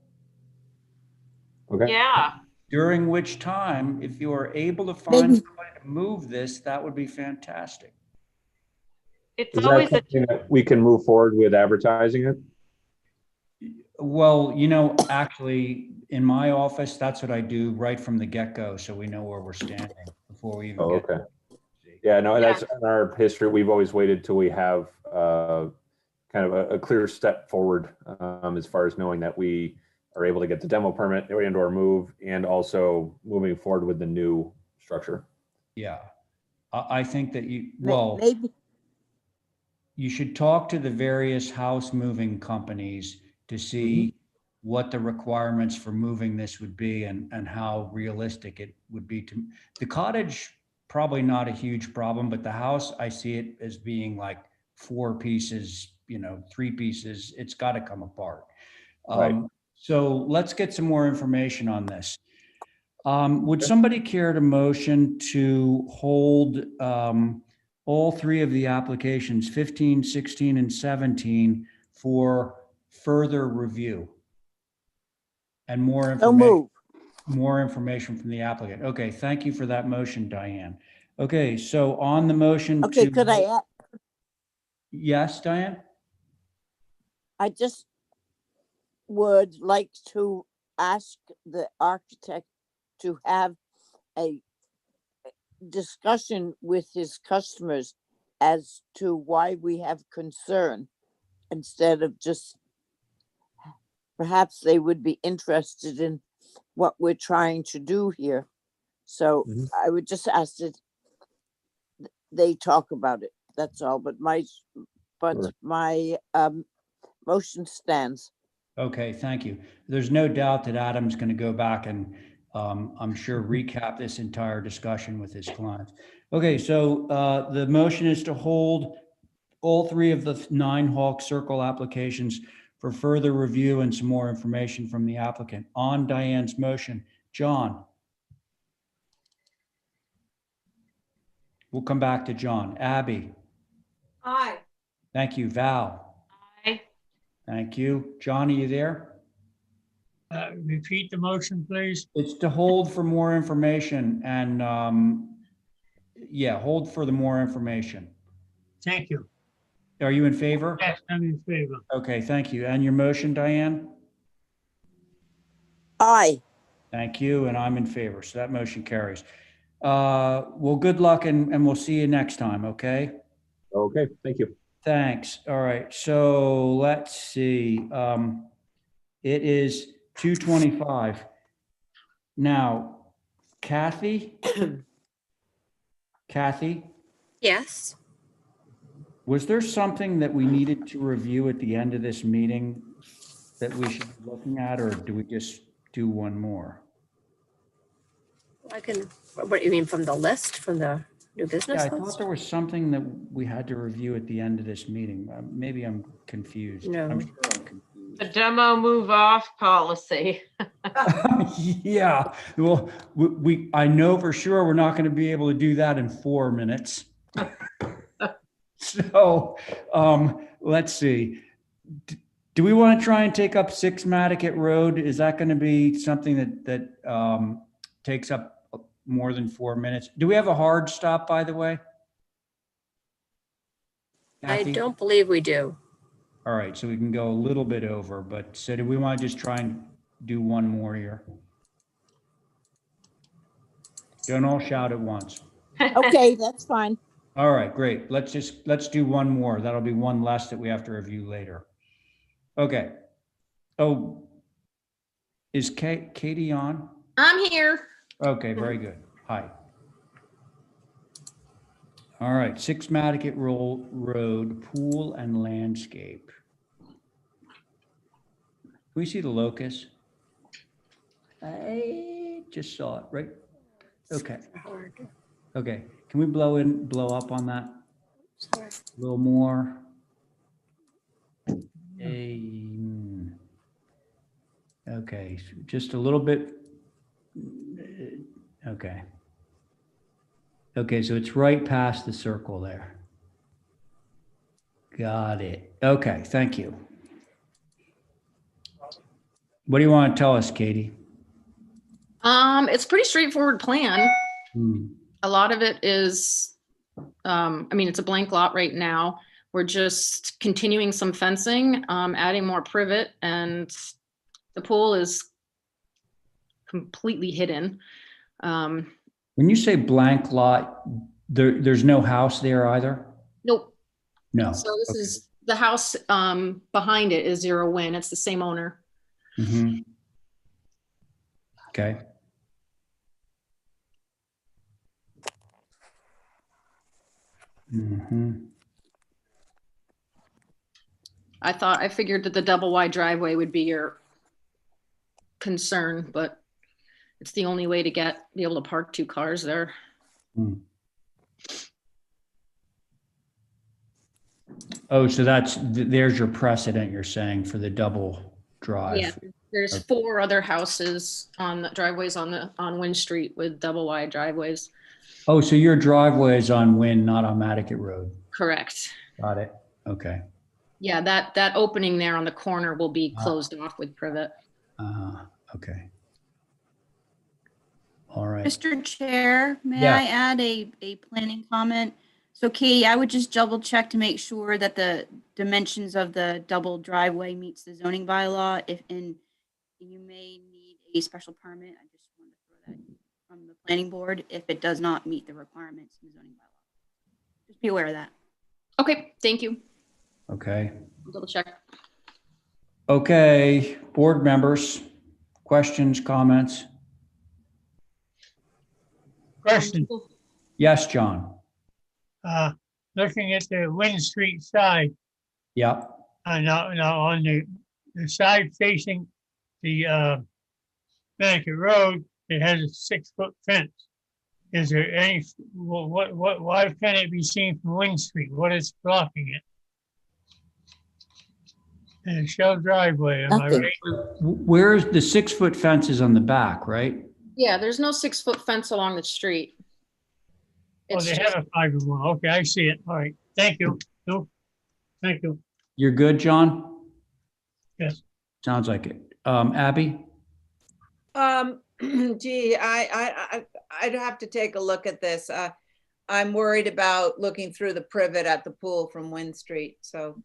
Speaker 9: Okay.
Speaker 4: Yeah.
Speaker 8: During which time, if you are able to find somebody to move this, that would be fantastic.
Speaker 4: It's
Speaker 9: Is
Speaker 4: always
Speaker 9: that something that we can move forward with advertising it?
Speaker 8: Well, get in my office, that's what I do right from the get-go, so we know where we're standing before we even get.
Speaker 9: Okay. Yeah, no, that's in our history. We've always waited till we have kind of a clear step forward as far as knowing that we are able to get the demo permit and or move, and also moving forward with the new structure.
Speaker 8: Yeah, I think that
Speaker 11: Maybe.
Speaker 8: you should talk to the various house moving companies to see what the requirements for moving this would be and how realistic it would be. To the cottage, probably not a huge problem, but the house, I see it as being like 4 pieces, 3 pieces. It's got to come apart.
Speaker 9: Right.
Speaker 8: So let's get some more information on this. Would somebody care to motion to hold all 3 of the applications, 15, 16, and 17, for further review? And more information from the applicant. Okay, thank you for that motion, Diane. Okay, so on the motion
Speaker 11: Okay, could I add?
Speaker 8: Yes, Diane?
Speaker 11: I just would like to ask the architect to have a discussion with his customers as to why we have concern, instead of just, perhaps they would be interested in what we're trying to do here. So
Speaker 9: Mhm.
Speaker 11: I would just ask that they talk about it. That's all. But
Speaker 9: Sure.
Speaker 11: my motion stands.
Speaker 8: Okay, thank you. There's no doubt that Adam's going to go back and I'm sure recap this entire discussion with his clients. Okay, so the motion is to hold all three of the 9 Hawk Circle applications for further review and some more information from the applicant. On Diane's motion, John. We'll come back to John. Abby.
Speaker 5: Aye.
Speaker 8: Thank you. Val.
Speaker 4: Aye.
Speaker 8: Thank you. John, are you there?
Speaker 1: Repeat the motion, please.
Speaker 8: It's to hold for more information and yeah, hold for the more information.
Speaker 1: Thank you.
Speaker 8: Are you in favor?
Speaker 1: Yes, I'm in favor.
Speaker 8: Okay, thank you. And your motion, Diane?
Speaker 11: Aye.
Speaker 8: Thank you, and I'm in favor, so that motion carries. Well, good luck and we'll see you next time, okay?
Speaker 9: Okay, thank you.
Speaker 8: Thanks. All right, so let's see. It is 2:25. Now, Kathy? Kathy,
Speaker 2: Yes.
Speaker 8: was there something that we needed to review at the end of this meeting that we should be looking at, or do we just do one more?
Speaker 2: I can, what you mean from the list, from the new business
Speaker 8: Yeah, I thought
Speaker 2: list?
Speaker 8: there was something that we had to review at the end of this meeting. Maybe I'm confused.
Speaker 2: No.
Speaker 8: I'm sure I'm confused.
Speaker 4: The demo move off policy.
Speaker 8: Yeah, well, I know for sure we're not going to be able to do that in 4 minutes. So, let's see. Do we want to try and take up 6 Nantucket Road? Is that going to be something that takes up more than 4 minutes? Do we have a hard stop, by the way?
Speaker 2: I
Speaker 8: Kathy?
Speaker 2: don't believe we do.
Speaker 8: All right, so we can go a little bit over, but so do we want to just try and do one more here? Don't all shout at once.
Speaker 11: Okay, that's fine.
Speaker 8: All right, great. Let's do one more. That'll be one less that we have to review later. Okay. Oh, is Katie on?
Speaker 14: I'm here.
Speaker 8: Okay, very good. Hi. All right, 6 Nantucket Road, pool and landscape. Can we see the locus? I just saw it, right? Okay. Okay, can we blow up on that
Speaker 2: Sorry.
Speaker 8: a little more? Okay, so just a little bit. Okay. Okay, so it's right past the circle there. Got it. Okay, thank you. What do you want to tell us, Katie?
Speaker 14: It's a pretty straightforward plan.
Speaker 8: Hmm.
Speaker 14: A lot of it is, I mean, it's a blank lot right now. We're just continuing some fencing, adding more privet, and the pool is completely hidden.
Speaker 8: When you say blank lot, there's no house there either?
Speaker 14: Nope.
Speaker 8: No.
Speaker 14: So this
Speaker 8: Okay.
Speaker 14: is the house behind it is Zero Win. It's the same owner.
Speaker 8: Mm-hmm. Okay. Mm-hmm.
Speaker 14: I figured that the double wide driveway would be your concern, but it's the only way to be able to park 2 cars there.
Speaker 8: Hmm. Oh, so there's your precedent, you're saying, for the double drive.
Speaker 14: Yeah, there's
Speaker 8: Okay.
Speaker 14: 4 other houses on the driveways on Wynn Street with double wide driveways.
Speaker 8: Oh, so your driveway is on Wynn, not on Nantucket Road.
Speaker 14: Correct.
Speaker 8: Got it. Okay.
Speaker 14: Yeah, that opening there on the corner will be closed off with privet.
Speaker 8: Okay. All right.
Speaker 3: Mr. Chair, may
Speaker 8: Yeah.
Speaker 3: I add a planning comment? So Katie, I would just double check to make sure that the dimensions of the double driveway meets the zoning bylaw. And you may need a special permit. I just wanted to throw that from the planning board if it does not meet the requirements in the zoning bylaw. Just be aware of that.
Speaker 14: Okay, thank you.
Speaker 8: Okay.
Speaker 14: I'll double check.
Speaker 8: Okay, board members, Questions, comments?
Speaker 1: Question,
Speaker 8: Yes, John.
Speaker 1: looking at the Wind Street side,
Speaker 8: Yeah.
Speaker 1: now on the side facing the Nantucket Road, it has a 6-foot fence. Is there any, why can't it be seen from Wind Street? What is blocking it? And a shell driveway, am I
Speaker 11: Nothing.
Speaker 1: right?
Speaker 8: Where's the 6-foot fence is on the back, right?
Speaker 14: Yeah, there's no 6-foot fence along the street.
Speaker 1: Oh,
Speaker 14: It's
Speaker 1: they
Speaker 14: just,
Speaker 1: have a 5-1. Okay, I see it. All right. Thank you. No, thank you.
Speaker 8: You're good, John?
Speaker 1: Yes.
Speaker 8: Sounds like it. Abby?
Speaker 7: Gee, I'd have to take a look at this. I'm worried about looking through the privet at the pool from Wind Street, so.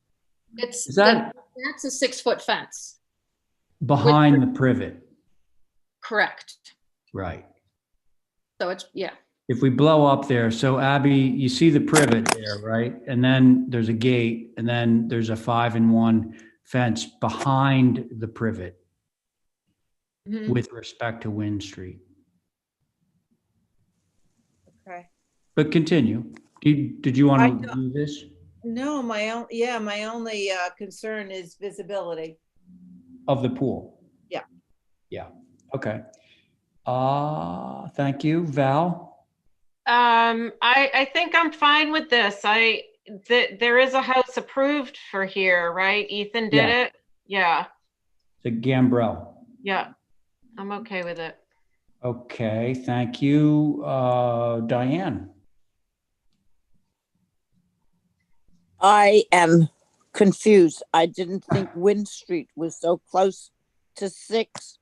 Speaker 8: Is that
Speaker 14: that's a 6-foot fence.
Speaker 8: behind the privet?
Speaker 14: Correct.
Speaker 8: Right.
Speaker 14: So it's, yeah.
Speaker 8: If we blow up there, so Abby, you see the privet there, right? And then there's a gate, and then there's a 5-in-1 fence behind the privet with respect to Wind Street.
Speaker 7: Okay.
Speaker 8: But continue. Did you want to do this?
Speaker 7: No, my only concern is visibility.
Speaker 8: Of the pool?
Speaker 7: Yeah.
Speaker 8: Yeah, okay. Thank you. Val?
Speaker 4: I think I'm fine with this. There is a house approved for here, right? Ethan did
Speaker 8: Yeah.
Speaker 4: it? Yeah,
Speaker 8: The Gambrell.
Speaker 4: yeah. I'm okay with it.
Speaker 8: Okay, thank you. Diane?
Speaker 11: I am confused. I didn't think Wind Street was so close to 6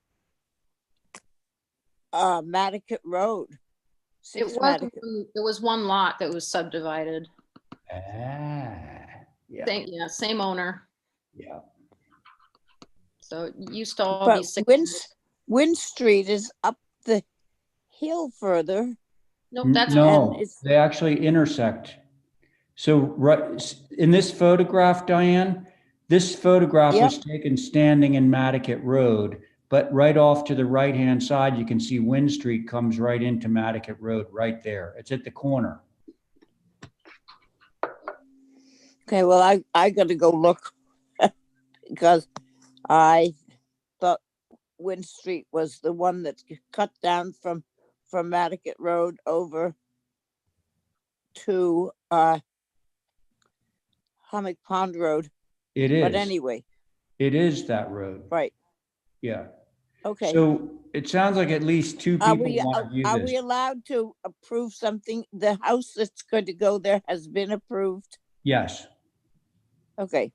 Speaker 11: Matticat Road.
Speaker 14: It
Speaker 11: 6
Speaker 14: was,
Speaker 11: Matticat.
Speaker 14: it was one lot that was subdivided.
Speaker 8: Yeah.
Speaker 14: Same owner.
Speaker 8: Yeah.
Speaker 14: So it used to all be
Speaker 11: But
Speaker 14: 6.
Speaker 11: Wind Street is up the hill further.
Speaker 14: Nope, that's
Speaker 8: No,
Speaker 11: it's-
Speaker 8: they actually intersect. So right in this photograph, Diane, this photograph was taken standing in Matticat Road, but right off to the right-hand side, you can see Wind Street comes right into Matticat Road right there. It's at the corner.
Speaker 11: Okay, well, I gotta go look because I thought Wind Street was the one that's cut down from Matticat Road over to Hummock Pond Road.
Speaker 8: It is.
Speaker 11: But anyway,
Speaker 8: It is that road.
Speaker 11: right.
Speaker 8: Yeah.
Speaker 11: Okay.
Speaker 8: So it sounds like at least two people want to view
Speaker 11: Are
Speaker 8: this.
Speaker 11: we allowed to approve something? The house that's going to go there has been approved.
Speaker 8: Yes.
Speaker 11: Okay.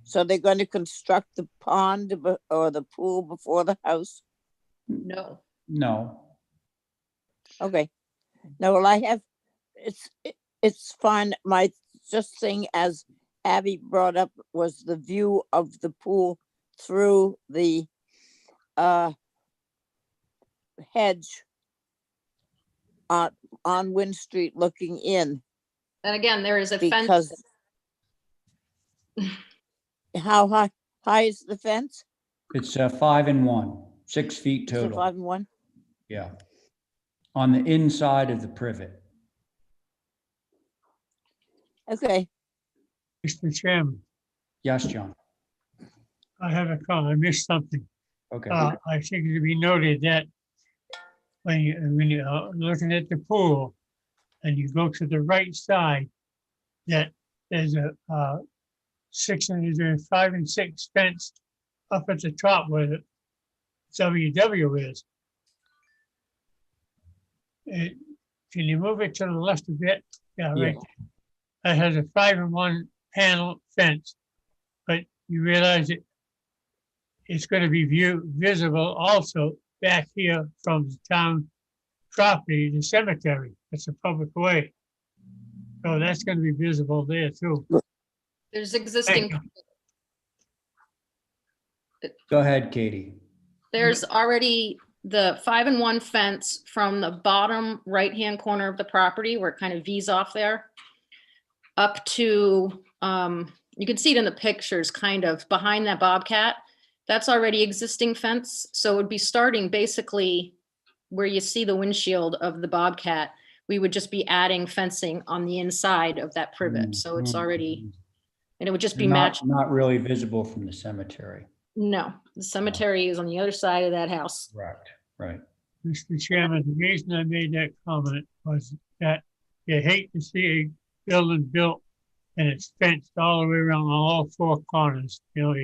Speaker 11: So they're going to construct the pond or the pool before the house?
Speaker 14: No.
Speaker 8: No.
Speaker 11: Okay. No, well, I have, it's fine. My just thing, as Abby brought up, was the view of the pool through the hedge on Wind Street looking in.
Speaker 14: And again, there is a fence.
Speaker 11: Because how high is the fence?
Speaker 8: It's 5-in-1, 6 feet
Speaker 11: Is it
Speaker 8: total.
Speaker 11: 5-in-1?
Speaker 8: Yeah. On the inside of the privet.
Speaker 11: Okay.
Speaker 1: Mr. Chairman,
Speaker 8: Yes, John.
Speaker 1: I have a comment. I missed something.
Speaker 8: Okay.
Speaker 1: I think it to be noted that when you're looking at the pool and you go to the right side, that there's a 5 and 6 fence up at the top where the WW is. Can you move it to the left a bit? Yeah, right. It has a 5-in-1 panel fence, but you realize it's going to be visible also back here from the town property, the cemetery. It's a public way. So that's going to be visible there too.
Speaker 14: There's existing,
Speaker 8: Go ahead, Katie.
Speaker 14: there's already the 5-in-1 fence from the bottom right-hand corner of the property where it kind of V's off there up to, you can see it in the pictures, kind of behind that Bobcat. That's already existing fence, so it would be starting basically where you see the windshield of the Bobcat. We would just be adding fencing on the inside of that privet, so it's already, and it would just be matched.
Speaker 8: Not really visible from the cemetery.
Speaker 14: No, the cemetery is on the other side of that house.
Speaker 8: Correct, right.
Speaker 1: Mr. Chairman, the reason I made that comment was that you hate to see a building built and it's fenced all the way around on all four corners. You know,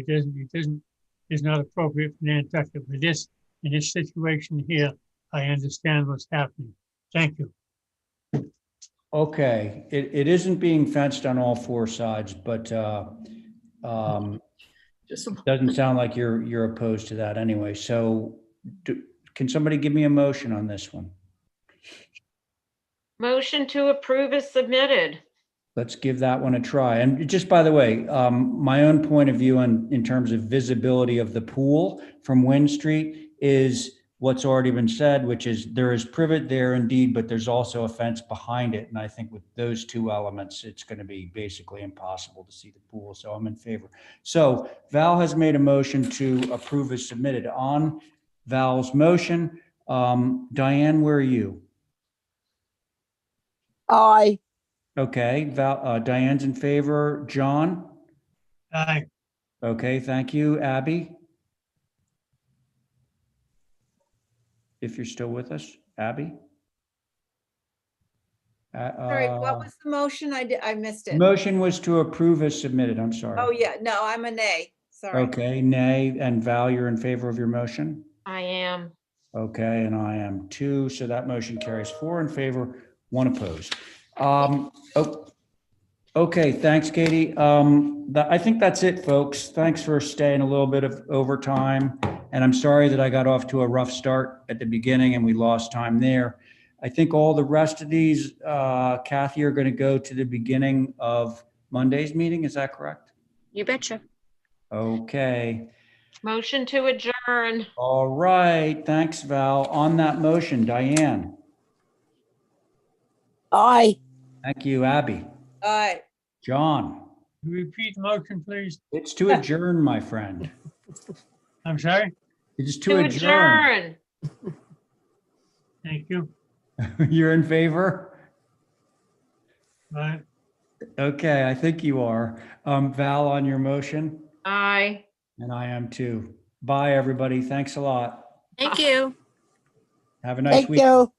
Speaker 1: it's not appropriate for Nantucket. But in this situation here, I understand what's happening. Thank you.
Speaker 8: Okay, it isn't being fenced on all four sides, but doesn't sound like you're opposed to that anyway. So can somebody give me a motion on this one?
Speaker 4: Motion to approve is submitted.
Speaker 8: Let's give that one a try. And just by the way, my own point of view in terms of visibility of the pool from Wynn Street is what's already been said, which is there is privet there indeed, but there's also a fence behind it. And I think with those two elements, it's going to be basically impossible to see the pool. So I'm in favor. So Val has made a motion to approve as submitted. On Val's motion, Diane, where are you?
Speaker 11: Aye.
Speaker 8: Okay, Diane's in favor. John?
Speaker 1: Aye.
Speaker 8: Okay, thank you. Abby? If you're still with us, Abby?
Speaker 7: Sorry, what was the motion? I missed it.
Speaker 8: Motion was to approve as submitted. I'm sorry.
Speaker 7: Oh, yeah, no, I'm a nay. Sorry.
Speaker 8: Okay, nay, and Val, you're in favor of your motion?
Speaker 4: I am.
Speaker 8: Okay, and I am too. So that motion carries 4 in favor, 1 opposed. Oh, okay, thanks, Katie. I think that's it, folks. Thanks for staying a little bit of overtime. And I'm sorry that I got off to a rough start at the beginning and we lost time there. I think all the rest of these, Kathy, are going to go to the beginning of Monday's meeting. Is that correct?
Speaker 2: You betcha.
Speaker 8: Okay.
Speaker 4: Motion to adjourn.
Speaker 8: All right. Thanks, Val. On that motion, Diane.
Speaker 11: Aye.
Speaker 8: Thank you, Abby.
Speaker 7: Aye.
Speaker 1: Can
Speaker 8: John.
Speaker 1: you repeat the motion, please?
Speaker 8: It's to adjourn, my friend.
Speaker 1: I'm sorry?
Speaker 8: It's to adjourn.
Speaker 1: Thank you.
Speaker 8: You're in favor?
Speaker 1: Aye.
Speaker 8: Okay, I think you are. Val, on your motion?
Speaker 4: Aye.
Speaker 8: And I am too. Bye, everybody. Thanks a lot.
Speaker 2: Thank you.
Speaker 8: Have a nice
Speaker 11: Thank
Speaker 8: week.
Speaker 11: you.